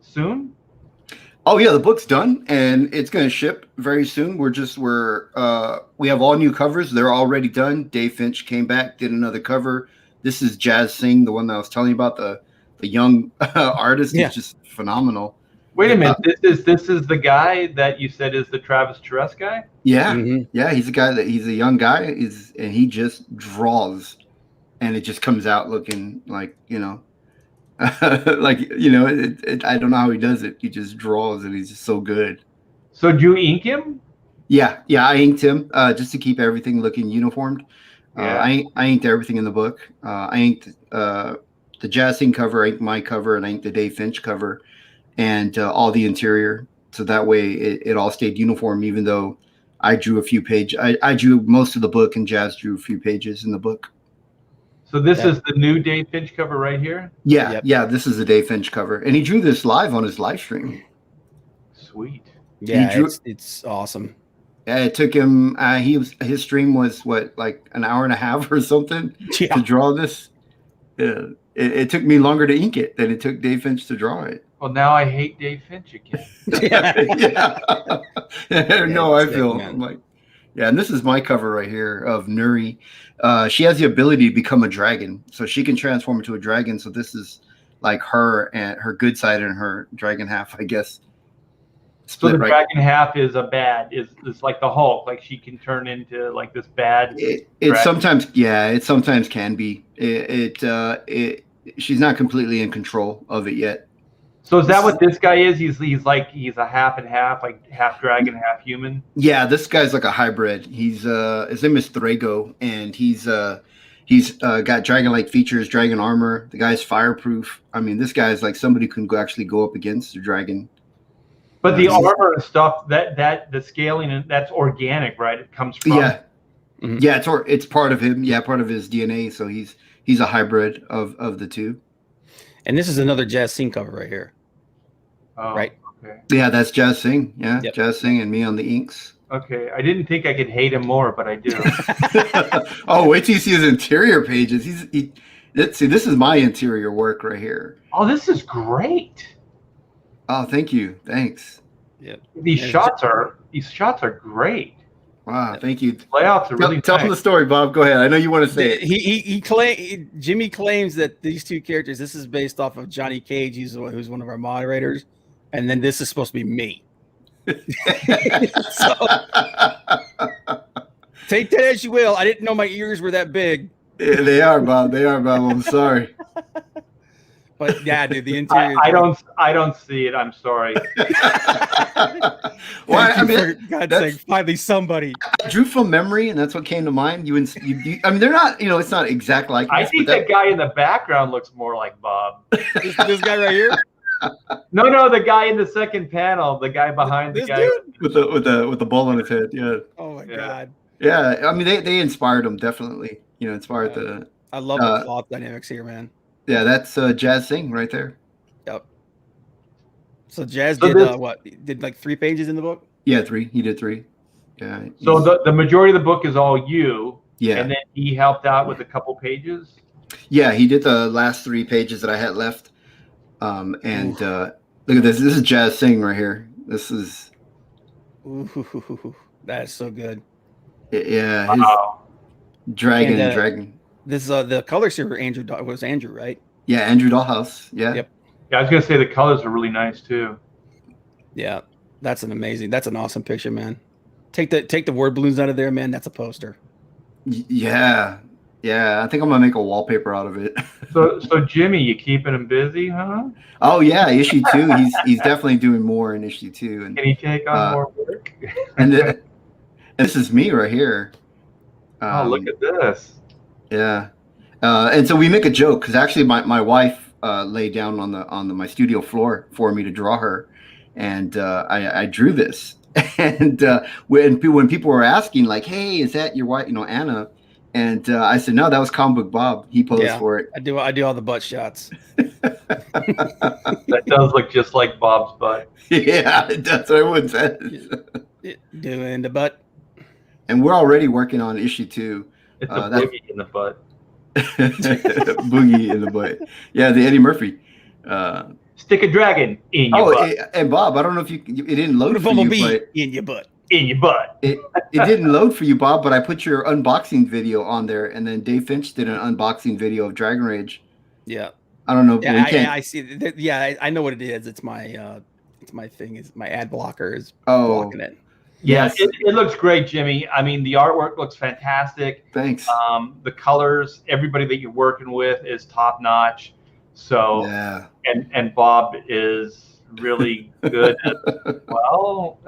soon? Oh yeah, the book's done and it's going to ship very soon. We have all new covers. They're already done. Dave Finch came back, did another cover. This is Jazz Singh, the one that I was telling you about, the young artist. Yeah. Is just phenomenal. Wait a minute. This is the guy that you said is the Travis Terrell guy? Yeah. Mm-hmm. Yeah, he's a young guy, and he just draws, and it just comes out looking like, like, I don't know how he does it. He just draws, and he's just so good. So do you ink him? Yeah, I inked him just to keep everything looking uniformed. Yeah. I inked everything in the book. I inked the Jazz Singh cover, I inked my cover, and I inked the Dave Finch cover, and all the interior. So that way it all stayed uniform, even though I drew a few pages. I drew most of the book, and Jazz drew a few pages in the book. So this is the new Dave Finch cover right here? Yeah, Yep. yeah, this is the Dave Finch cover. And he drew this live on his live stream. Sweet. Yeah, it's awesome. Yeah, it took him, his stream was like an hour and a half or something to draw this. Yeah, it took me longer to ink it than it took Dave Finch to draw it. Well, now I hate Dave Finch again. Yeah. No, I feel I'm like, yeah, and this is my cover right here of Nuri. She has the ability to become a dragon, so she can transform into a dragon. So this is like her and her good side and her dragon half, I guess. So the dragon half is is like the Hulk, like she can turn into like this bad. It sometimes can be. She's not completely in control of it yet. So is that what this guy is? He's a half and half, like half dragon, half human. Yeah, this guy's like a hybrid. He's his name is Thrago, and he's got dragon-like features, dragon armor. The guy's fireproof. I mean, this guy's like somebody who can actually go up against a dragon. But the armor and stuff, that the scaling, and that's organic, right? It comes from. Yeah, yeah. It's part of him. Yeah, part of his DNA. So he's a hybrid of the two. And this is another Jazz Singh cover right here. Oh, right. Okay. Yeah, that's Jazz Singh. Yeah, Yep. Jazz Singh and me on the inks. Okay, I didn't think I could hate him more, but I do. Oh, wait till you see his interior pages. See, this is my interior work right here. Oh, this is great. Oh, thank you. Thanks. Yep. These shots are great. Wow, thank you. Layouts are really Tell nice. the story, Bob. Go ahead. I know you want to say it. Jimmy claims that these two characters, this is based off of Johnny Cage, who's one of our moderators, and then this is supposed to be me. So take that as you will. I didn't know my ears were that big. Yeah, they are, Bob. They are, Bob. I'm sorry. But yeah, dude, the interior. I don't see it. I'm sorry. Well, I mean, for God's sake, finally somebody. I drew from memory, and that's what came to mind. You I mean, they're not. It's not exact like. I think that guy in the background looks more like Bob. This guy right here. No, the guy in the second panel, the guy behind the guy with the ball on his head. Yeah. Oh my God. Yeah, I mean they inspired him definitely. Inspired the. I love the cloth dynamics here, man. Yeah, that's Jazz Singh right there. Yep. So Jazz did like 3 pages in the book? Yeah, 3. He did 3. Yeah. So the majority of the book is all you. Yeah. And then he helped out with a couple pages. Yeah, he did the last 3 pages that I had left. And look at this. This is Jazz Singh right here. This is. Ooh, that is so good. Yeah. Wow. Dragon. This is the colors here were Andrew, right? Yeah, Andrew Dollhouse. Yeah. Yep. Yeah, I was gonna say the colors are really nice too. Yeah, that's an awesome picture, man. Take the word balloons out of there, man. That's a poster. Yeah. I think I'm gonna make a wallpaper out of it. So Jimmy, you keeping him busy, huh? Oh yeah, issue 2. He's definitely doing more in issue 2. And can he take on more work? and this is me right here. Oh, look at this. Yeah, and so we make a joke because actually my wife laid down on my studio floor for me to draw her, and I drew this. And when people were asking like, "Hey, is that your wife?" Anna, and I said, "No, that was Comic Book Bob. He posed for it." I do all the butt shots. That does look just like Bob's butt. Yeah, that's what everyone says. Doing the butt. And we're already working on issue 2. It's a boogie in the butt. Boogie in the butt. Yeah, the Eddie Murphy. Stick a dragon in your butt. And Bob, I don't know if it didn't load for you, but in your butt. In your butt. It didn't load for you, Bob, but I put your unboxing video on there, and then Dave Finch did an unboxing video of Dragon Rage. Yeah. I don't know. Yeah, I see. Yeah, I know what it is. It's my thing. Is my ad blocker is blocking it. Yes, it looks great, Jimmy. I mean, the artwork looks fantastic. Thanks. The colors, everybody that you're working with is top notch. So, and Bob is really good as well.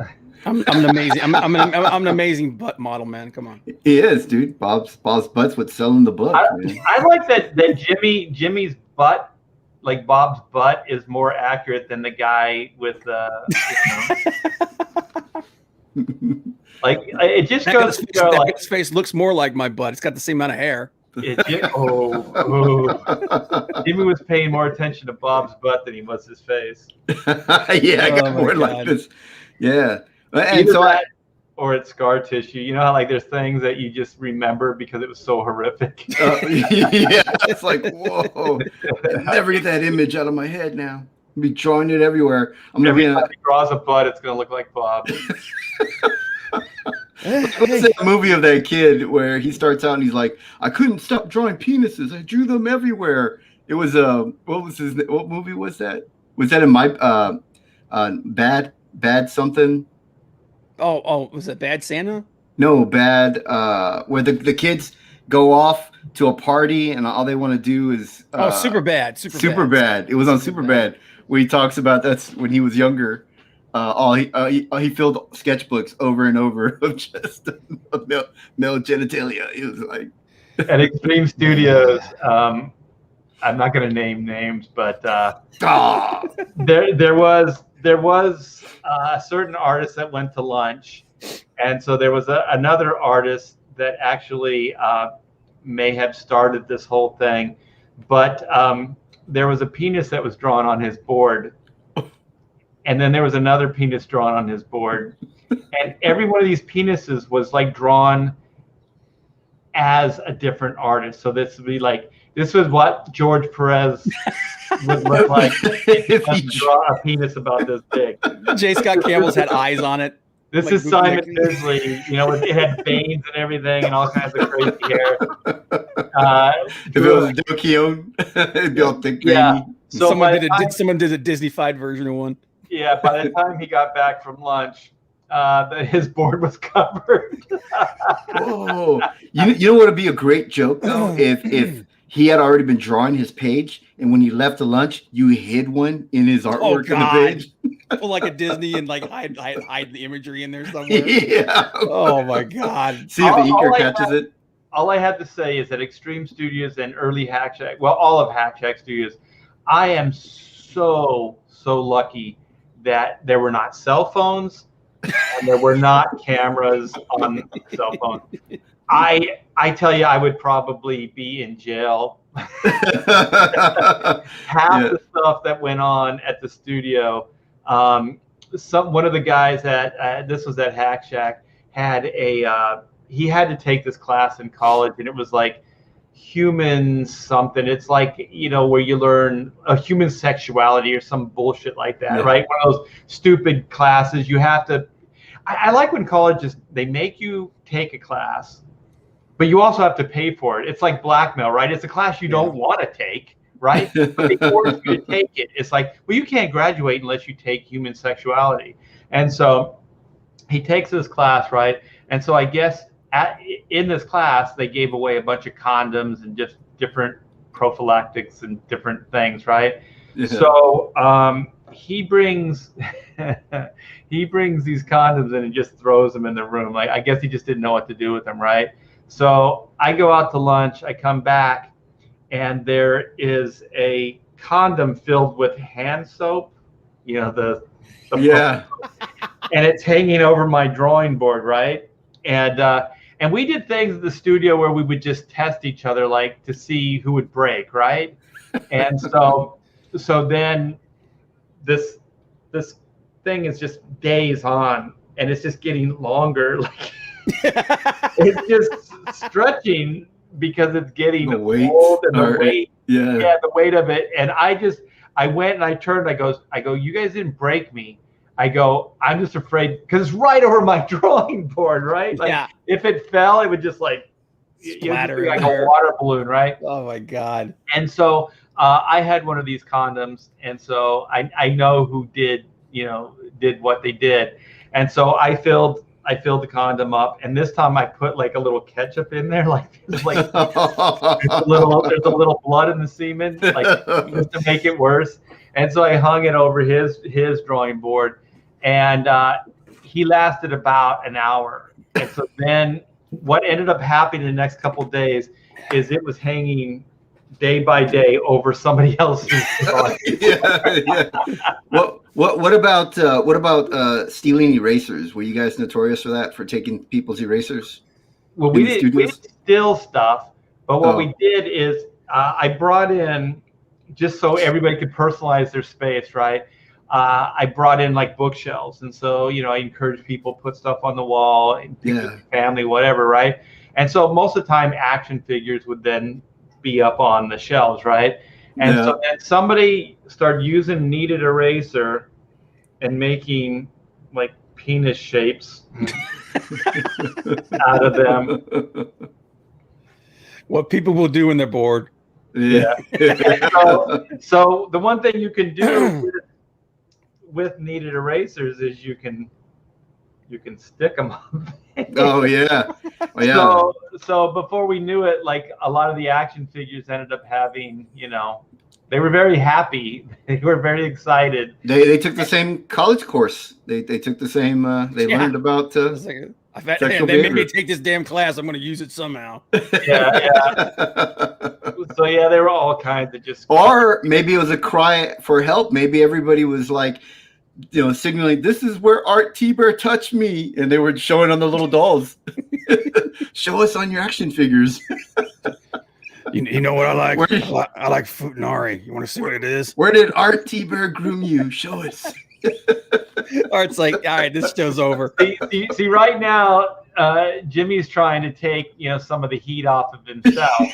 I'm an amazing. I'm an amazing butt model, man. Come on. He is, dude. Bob's butt's what's selling the book. I like that Jimmy's butt, like Bob's butt, is more accurate than the guy with like it just goes to show, like his face looks more like my butt. It's got the same amount of hair. Jimmy was paying more attention to Bob's butt than he was his face. Yeah, I got more like this. Yeah, and so or it's scar tissue. You know how like there's things that you just remember because it was so horrific. Yeah, it's like whoa, never get that image out of my head now. I'll be drawing it everywhere. Every time he draws a butt, it's gonna look like Bob. What's that movie of that kid where he starts out and he's like, I couldn't stop drawing penises. I drew them everywhere. It was what movie was that? Was that in my bad something? Oh, was it Bad Santa? No, Bad where the kids go off to a party and all they want to do is Super Bad. Super Bad. It was on Super Bad where he talks about that's when he was younger. He filled sketchbooks over and over of just male genitalia. He was like at Extreme Studios. I'm not going to name names, but there was a certain artist that went to lunch, and so there was another artist that actually may have started this whole thing, but there was a penis that was drawn on his board. And then there was another penis drawn on his board. and every one of these penises was like drawn as a different artist. So this would be like, this was what George Perez would look like if he draw a penis about this big. J. Scott Campbell's had eyes on it. This like is Simon Bisley, you know, it had veins and everything and all kinds of crazy hair. If it was Dokio, it'd be all thick, yeah. So someone did a Disney-fied version of one. Yeah, by the time he got back from lunch, his board was covered. Oh, you know what would be a great joke though? If he had already been drawing his page, and when he left the lunch, you hid one in his artwork on the page. Pull like a Disney and like hide the imagery in there somewhere. Yeah. Oh my God. See if the inker catches it. All I have to say is that Extreme Studios and early Hack Shack, well, all of Hack Shack Studios, I am so lucky that there were not cell phones and there were not cameras on cell phones. I tell you, I would probably be in jail. Half the stuff that went on at the studio. One of the guys at this was at Hack Shack had he had to take this class in college, and it was like human something. It's like, you know, where you learn a human sexuality or some bullshit like that, right? One of those stupid classes you have to. I like when colleges, they make you take a class, but you also have to pay for it. It's like blackmail, right? It's a class you don't want to take, right? But they force you to take it. It's like, well, you can't graduate unless you take human sexuality. And so he takes this class, right? And so I guess in this class, they gave away a bunch of condoms and just different prophylactics and different things, right? Yeah. So he brings these condoms in and just throws them in the room. Like, I guess he just didn't know what to do with them, right? So I go out to lunch, I come back, and there is a condom filled with hand soap, you know, the yeah, and it's hanging over my drawing board, right? And we did things at the studio where we would just test each other, like to see who would break, right? And so then this thing is just days on, and it's just getting longer. Like it's just stretching because it's getting old, and the weight, the weight of it. And I went and I turned. I go, you guys didn't break me. I go, I'm just afraid because it's right over my drawing board, right? Like, if it fell, it would just like splatter like a water balloon, right? Oh my God! And so I had one of these condoms, and so I know who did what they did, and so I filled the condom up, and this time I put like a little ketchup in there, like there's a little blood in the semen, like just to make it worse. And so I hung it over his drawing board, and he lasted about an hour. And so then what ended up happening the next couple of days is it was hanging day by day over somebody else's drawing. What about stealing erasers? Were you guys notorious for that, for taking people's erasers? Well, we didn't steal stuff, but what we did is I brought in, just so everybody could personalize their space, right? I brought in like bookshelves, and so I encourage people put stuff on the wall, and family, whatever, right? And so most of the time, action figures would then be up on the shelves, right? And so then somebody started using kneaded eraser and making like penis shapes out of them. What people will do when they're bored. Yeah. So the one thing you can do with kneaded erasers is you can stick them on. Oh yeah. So before we knew it, like a lot of the action figures ended up having, they were very happy. They were very excited. They took the same college course. They took the same. They learned about. They made me take this damn class. I'm going to use it somehow. Yeah. So they were all kinds of just. Or maybe it was a cry for help. Maybe everybody was like, signaling, "This is where Art T-Bear touched me," and they were showing on the little dolls. Show us on your action figures. You know what I like? I like Futanari. You want to see what it is? Where did Art T-Bear groom you? Show us. Art's like, all right, this show's over. See, right now, Jimmy's trying to take some of the heat off of himself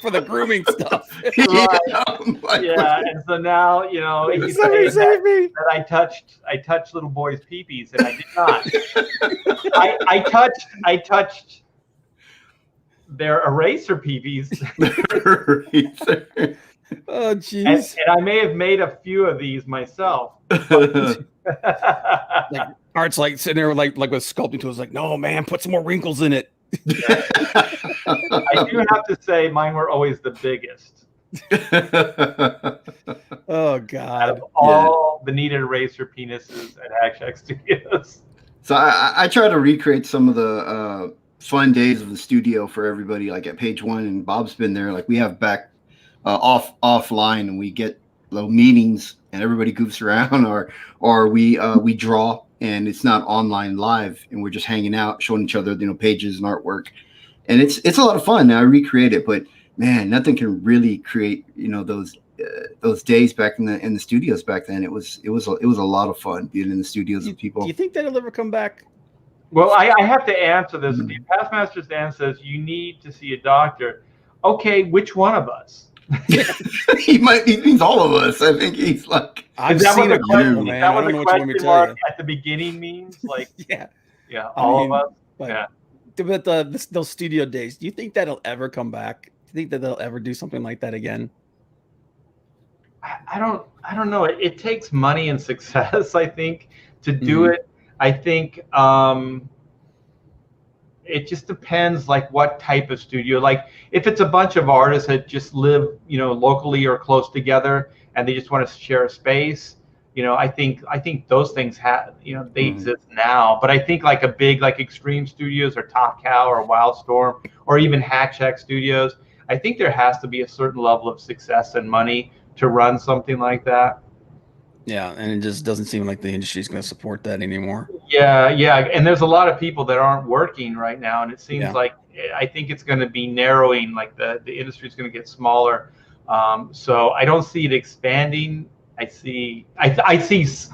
for the grooming stuff. Right. Yeah, and so now he's saying that I touched little boys' peepees, and I did not. I touched their eraser peepees. Oh, jeez. And I may have made a few of these myself. Like Art's like sitting there like with sculpting tools, like, no man, put some more wrinkles in it. I do have to say mine were always the biggest. Oh God. Out of all the needed eraser penises at Hack Studios. So I try to recreate some of the fun days of the studio for everybody, like at page one, and Bob's been there. Like we have back offline, and we get little meetings, and everybody goofs around, or we draw, and it's not online live, and we're just hanging out, showing each other pages and artwork, and it's a lot of fun. Now I recreate it, but man, nothing can really create those days back in the studios back then. It was a lot of fun being in the studios with people. Do you think that'll ever come back? Well, I have to answer this. The Past Master Dan says you need to see a doctor. Okay, which one of us? He means all of us. I think he's like. I've seen a question, man. Is that what the question mark at the beginning means? Like, yeah, all of us. But, but those studio days, do you think that'll ever come back? Do you think that they'll ever do something like that again? I don't know. It takes money and success, I think, to do it. I think it just depends, like what type of studio. Like if it's a bunch of artists that just live, locally or close together, and they just want to share a space, I think those things have, they exist now. But I think like a big, like Extreme Studios or Top Cow or Wildstorm or even Hack Shack Studios, I think there has to be a certain level of success and money to run something like that. Yeah, and it just doesn't seem like the industry is going to support that anymore. Yeah, and there's a lot of people that aren't working right now, and it seems like I think it's going to be narrowing. Like the industry is going to get smaller, so I don't see it expanding. I see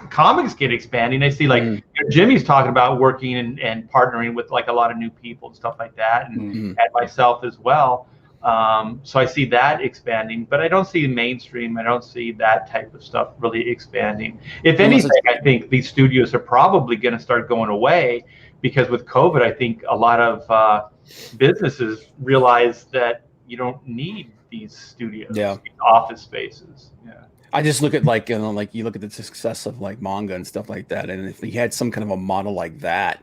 comics get expanding. I see like Jimmy's talking about working and partnering with like a lot of new people and stuff like that, and myself as well. So I see that expanding, but I don't see mainstream. I don't see that type of stuff really expanding. If anything, I think these studios are probably going to start going away because with COVID, I think a lot of businesses realize that you don't need these studios, these office spaces. Yeah. I just look at like you look at the success of like manga and stuff like that, and if you had some kind of a model like that,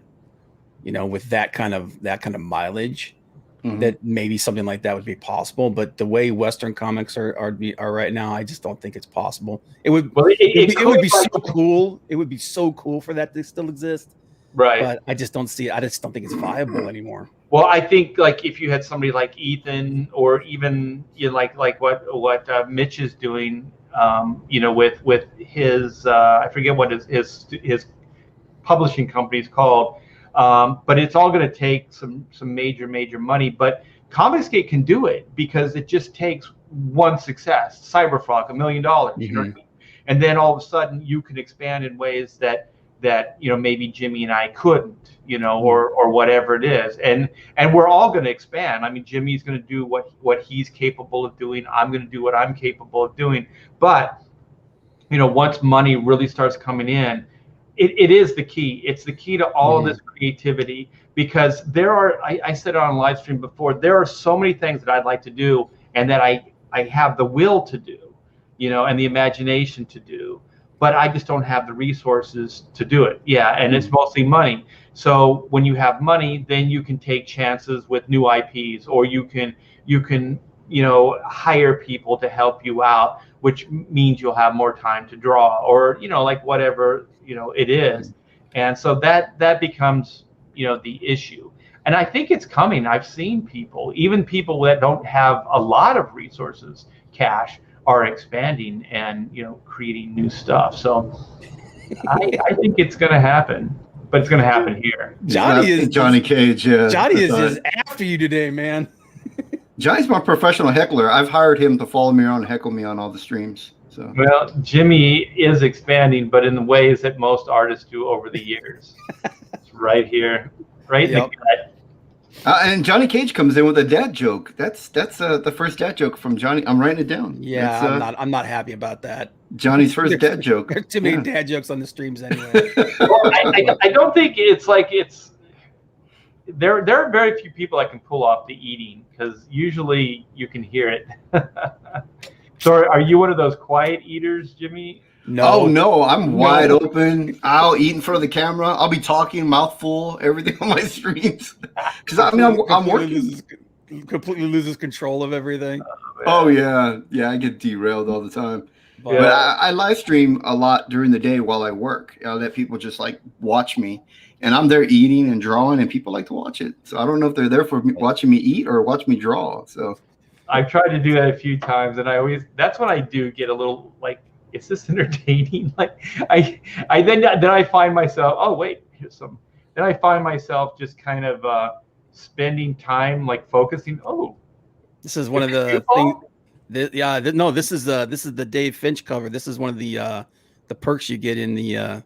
with that kind of mileage. That maybe something like that would be possible, but the way Western comics are right now, I just don't think it's possible. It would be so cool. It would be so cool for that to still exist, right? But I just don't see it. I just don't think it's viable anymore. Well, I think like if you had somebody like Ethan, or even like what Mitch is doing, with his I forget what his publishing company is called. But it's all going to take some major money. But Comicsgate can do it because it just takes one success. Cyberfrog, $1 million. You know what I mean? And then all of a sudden you can expand in ways that maybe Jimmy and I couldn't, or whatever it is. And we're all going to expand. I mean, Jimmy's going to do what he's capable of doing. I'm going to do what I'm capable of doing. But once money really starts coming in, it is the key. It's the key to all of this creativity, because there are, I said it on live stream before, there are so many things that I'd like to do and that I have the will to do, and the imagination to do, but I just don't have the resources to do it. Yeah, and it's mostly money. So when you have money, then you can take chances with new IPs, or you can hire people to help you out, which means you'll have more time to draw, or like whatever it is. And so that becomes the issue. And I think it's coming. I've seen people, even people that don't have a lot of resources, cash, are expanding and creating new stuff. So I think it's going to happen, but it's going to happen here. Johnny Cage. Johnny is just after you today, man. Johnny's my professional heckler. I've hired him to follow me around and heckle me on all the streams. So well, Jimmy is expanding, but in the ways that most artists do over the years. It's right here, right in the gut. And Johnny Cage comes in with a dad joke. That's the first dad joke from Johnny. I'm writing it down. Yeah, I'm not happy about that. Johnny's first dad joke. There's too many dad jokes on the streams anyway. Well, I don't think it's like it's. There are very few people that can pull off the eating, because usually you can hear it. So are you one of those quiet eaters, Jimmy? No. Oh no, I'm wide open. I'll eat in front of the camera. I'll be talking, mouth full, everything on my streams. Because I mean, I'm working. Completely loses control of everything. Oh yeah, I get derailed all the time. But I live stream a lot during the day while I work. I let people just like watch me, and I'm there eating and drawing, and people like to watch it. So I don't know if they're there for watching me eat or watch me draw. So I've tried to do that a few times, and that's when I do get a little like, is this entertaining? Like I then I find myself, oh wait, here's some. Then I find myself just kind of spending time like focusing. Oh, this is one of the things. This is the Dave Finch cover. This is one of the perks you get in the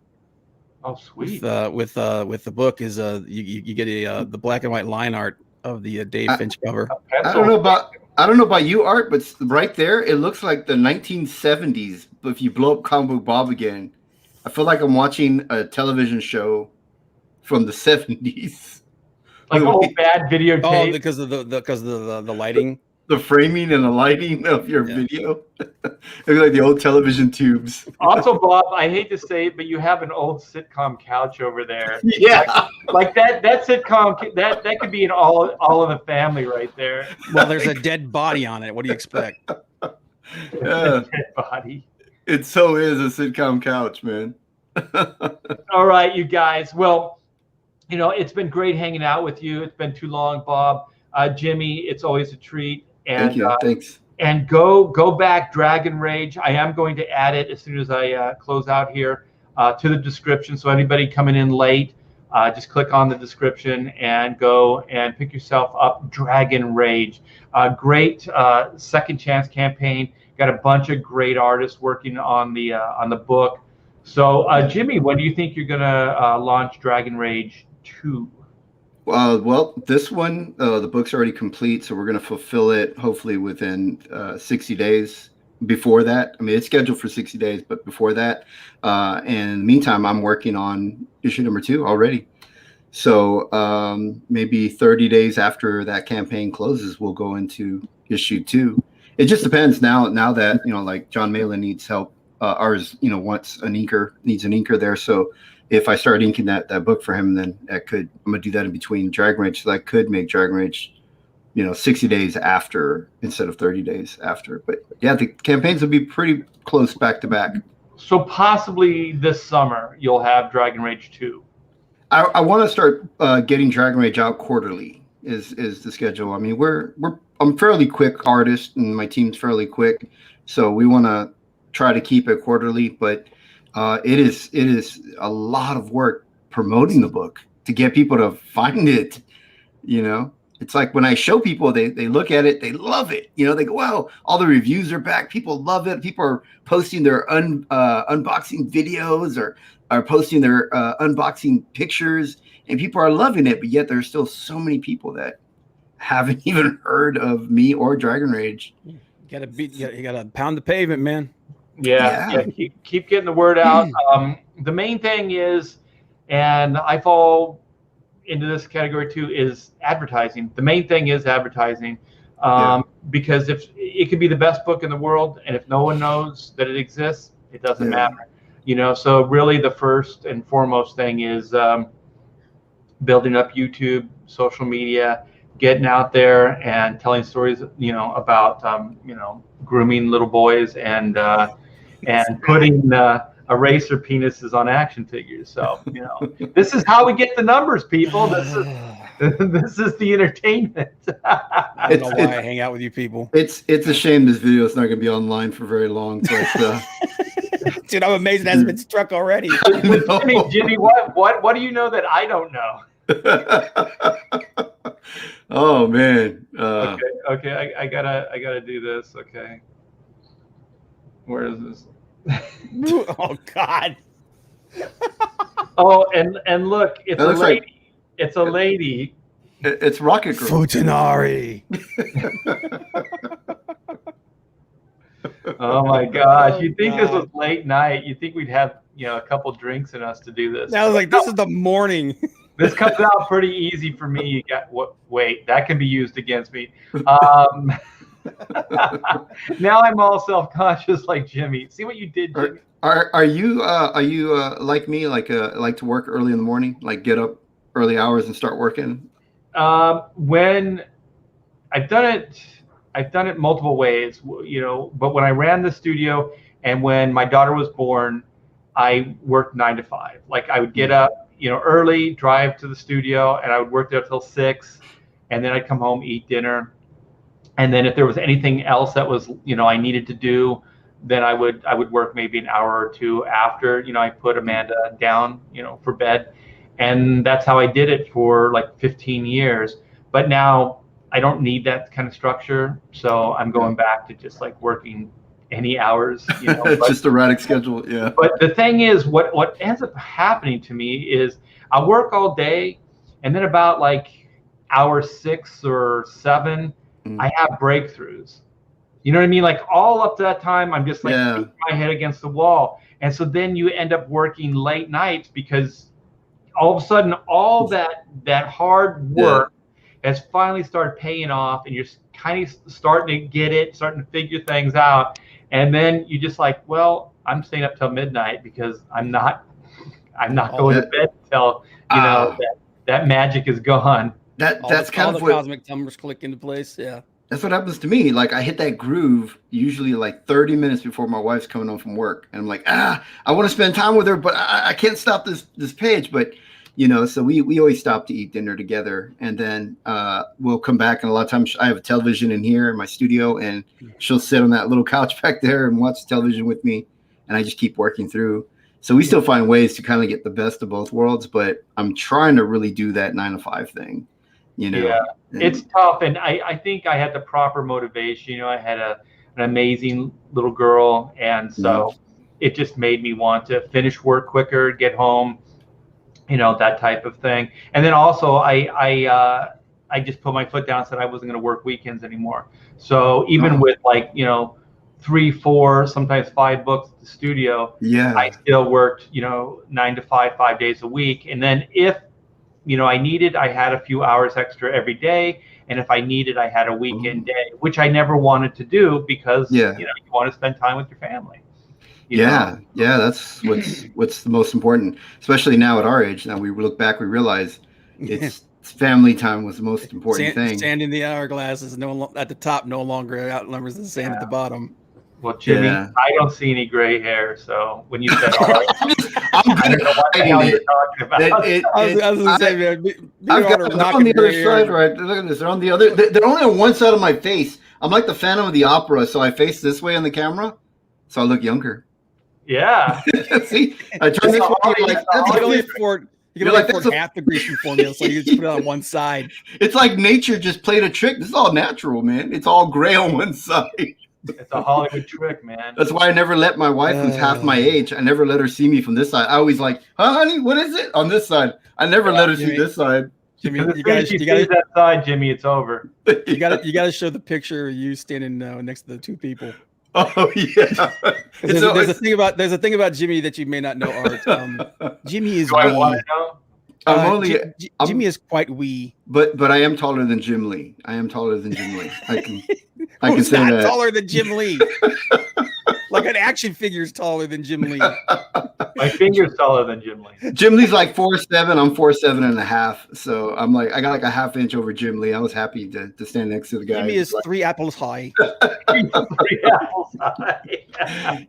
oh sweet with the book is you get the black and white line art of the Dave Finch cover. I don't know about you, Art, but right there it looks like the 1970s. But if you blow up Comic Book Bob again, I feel like I'm watching a television show from the 70s. Like old bad videotape. Oh, because of the lighting. The framing and the lighting of your video. It's like the old television tubes. Also, Bob, I hate to say it, but you have an old sitcom couch over there. Yeah. Like that sitcom that could be in all of the family right there. Well, there's a dead body on it. What do you expect? Dead body. It so is a sitcom couch, man. All right, you guys. Well, it's been great hanging out with you. It's been too long, Bob. Jimmy, it's always a treat. And, thank you. Thanks. And go back, Dragon Rage. I am going to add it as soon as I close out here to the description. So anybody coming in late, just click on the description and go and pick yourself up Dragon Rage. Great second chance campaign. Got a bunch of great artists working on the book. So Jimmy, when do you think you're gonna launch Dragon Rage 2? Well, this one, the book's already complete, so we're going to fulfill it hopefully within 60 days. Before that, I mean, it's scheduled for 60 days, but before that, and in the meantime, I'm working on issue number 2 already. So maybe 30 days after that campaign closes, we'll go into issue 2. It just depends now that, like John Malin needs help. Ours, needs an inker there. So if I start inking that book for him, then I'm gonna do that in between Dragon Rage. So I could make Dragon Rage, 60 days after instead of 30 days after. But yeah, the campaigns will be pretty close back to back. So possibly this summer you'll have Dragon Rage 2. I want to start getting Dragon Rage out quarterly. Is the schedule? I mean, I'm fairly quick artist, and my team's fairly quick, so we want to try to keep it quarterly, but. It is a lot of work promoting the book to get people to find it. It's like when I show people, they look at it, they love it. They go, wow, all the reviews are back. People love it. People are posting their unboxing videos or are posting their unboxing pictures, and people are loving it. But yet there's still so many people that haven't even heard of me or Dragon Rage. You gotta pound the pavement, man. Yeah. Keep getting the word out. The main thing is, and I fall into this category too, is advertising. The main thing is advertising, because if it could be the best book in the world, and if no one knows that it exists, it doesn't matter. So really the first and foremost thing is building up YouTube, social media, getting out there and telling stories, about grooming little boys and putting eraser penises on action figures. So this is how we get the numbers, people. This is the entertainment. I don't know why I hang out with you people. It's a shame this video is not going to be online for very long. But dude, I'm amazed it hasn't been struck already. Jimmy, what do you know that I don't know? Oh man. Okay. I gotta do this. Okay. Where is this? Oh God. Oh, and look, it's a lady. It's a lady. It's Rocket Girl. Futanari. Oh my gosh! You'd think this was late night. You'd think we'd have a couple drinks in us to do this. I was like, this is the morning. This comes out pretty easy for me. You got what? Wait, that can be used against me. Now I'm all self-conscious like Jimmy. See what you did, Jimmy? Are you like me, like to work early in the morning, like get up early hours and start working? When I've done it multiple ways, but when I ran the studio and when my daughter was born, I worked 9 to 5. Like I would get up, early, drive to the studio, and I would work there till 6, and then I'd come home, eat dinner. And then if there was anything else that was, I needed to do, then I would work maybe an hour or two after, I put Amanda down, for bed. And that's how I did it for like 15 years. But now I don't need that kind of structure. So I'm going back to just like working any hours, It's just erratic schedule. Yeah. But the thing is, what ends up happening to me is I work all day, and then about like hour 6 or 7, I have breakthroughs. You know what I mean? Like all up to that time, I'm just like beating my head against the wall. And so then you end up working late nights because all of a sudden, all that hard work has finally started paying off, and you're kind of starting to get it, starting to figure things out. And then you just like, well, I'm staying up till midnight because I'm not going to bed until that magic is gone. That's kind of what cosmic numbers click into place. Yeah. That's what happens to me. Like I hit that groove usually like 30 minutes before my wife's coming home from work, and I'm like, I want to spend time with her, but I can't stop this page. But so we always stop to eat dinner together, and then we'll come back. And a lot of times I have a television in here in my studio, and she'll sit on that little couch back there and watch television with me, and I just keep working through. So we still find ways to kind of get the best of both worlds, but I'm trying to really do that 9 to 5 thing. Yeah, it's tough, and I think I had the proper motivation. I had an amazing little girl, and so it just made me want to finish work quicker, get home, that type of thing. And then also I just put my foot down and said I wasn't going to work weekends anymore. So even with like 3, 4, sometimes 5 books at the studio, I still worked 9 to 5, 5 days a week. And then if I had a few hours extra every day. And if I needed, I had a weekend day, which I never wanted to do because, you want to spend time with your family. Yeah. That's what's the most important, especially now at our age. Now we look back, we realize it's family time was the most important thing. Sand in the hourglass is at the top no longer outnumbers the sand at the bottom. Well, Jimmy, I don't see any gray hair. So when you said, I don't know what the hell you're talking about. I was going to say, man, I've got them on the other side, right? Look at this. They're on the other. They're only on one side of my face. I'm like the Phantom of the Opera, so I face this way on the camera, so I look younger. Yeah. See, I turn this way. You can only afford half the greasing formula, so you just put it on one side. It's like nature just played a trick. This is all natural, man. It's all gray on one side. It's a Hollywood trick, man. That's why I never let my wife, who's half my age, I never let her see me from this side. I always like, honey, what is it on this side? I never let her see this side. Jimmy, you got that side, Jimmy. It's over. You got to show the picture of you standing next to the 2 people. Oh yeah. There's a thing about Jimmy that you may not know, Art. Jimmy is. Do I want to know? Jimmy is quite wee, but I am taller than Jim Lee. I can say that. Taller than Jim Lee. Like an action figure is taller than Jim Lee. My finger's taller than Jim Lee. Jim Lee's like 4'7". I'm 4'7.5". So I'm like, I got like a half inch over Jim Lee. I was happy to stand next to the guy. Jimmy is 3 apples high. 3 apples high.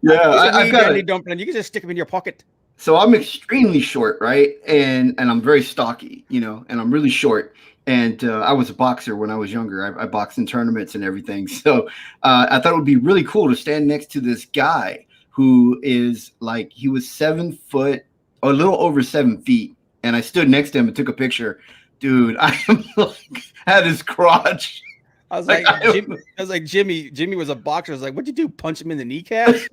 I've got you can just stick them in your pocket. So I'm extremely short, right? And I'm very stocky, and I'm really short. And I was a boxer when I was younger. I boxed in tournaments and everything. So I thought it would be really cool to stand next to this guy who is like, he was 7 foot, or a little over 7 feet. And I stood next to him and took a picture. Dude, I am like, had his crotch I was like, Jimmy was a boxer. I was like, what'd you do? Punch him in the kneecaps?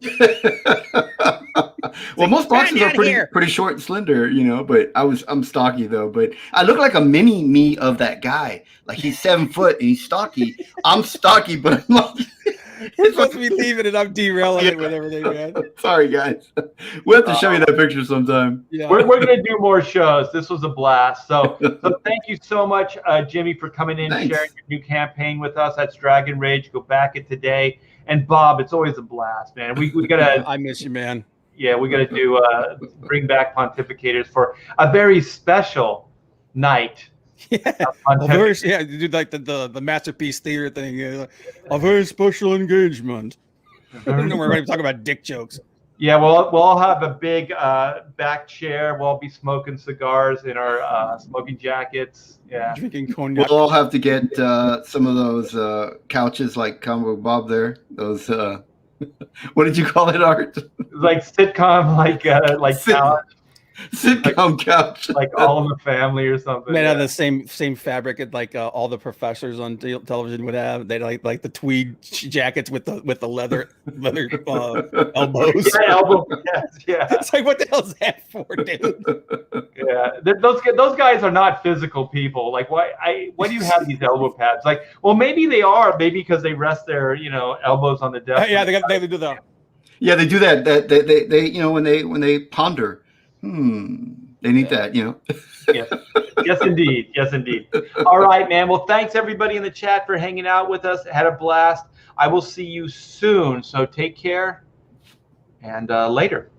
Well, most boxers are pretty short and slender, you know, but I'm stocky though. But I look like a mini me of that guy. Like he's 7 foot and he's stocky. I'm stocky, but I'm like we're supposed to be leaving and I'm derailing it with everything, man. Sorry, guys. We'll have to show you that picture sometime. Yeah. We're going to do more shows. This was a blast. So thank you so much, Jimmy, for coming in and sharing your new campaign with us. That's Dragon Rage. Go back it today. And Bob, it's always a blast, man. We gotta. I miss you, man. Yeah, we gotta do bring back Pontificators for a very special night. Yeah, do like the masterpiece theater thing. Yeah, a very special engagement. I don't know we're going to talk about dick jokes. Yeah, we'll all have a big back chair. We'll all be smoking cigars in our smoking jackets. Yeah, drinking cognac. We'll all have to get some of those couches like Combo Bob there. Those what did you call it, Art? Like sitcom, like couch. Sitcom couch, like All in the Family or something. Made out of the same fabric that like all the professors on television would have. They like the tweed jackets with the leather elbows. Yeah, elbow. Yeah. It's like, what the hell's that for, dude? Yeah, those guys are not physical people. Like, why do you have these elbow pads? Like, well, maybe they are. Maybe because they rest their elbows on the desk. Yeah, they do that. Yeah, they do that. They when they ponder. They need that, Yes, indeed. Yes, indeed. All right, man. Well, thanks everybody in the chat for hanging out with us. Had a blast. I will see you soon. So take care and later.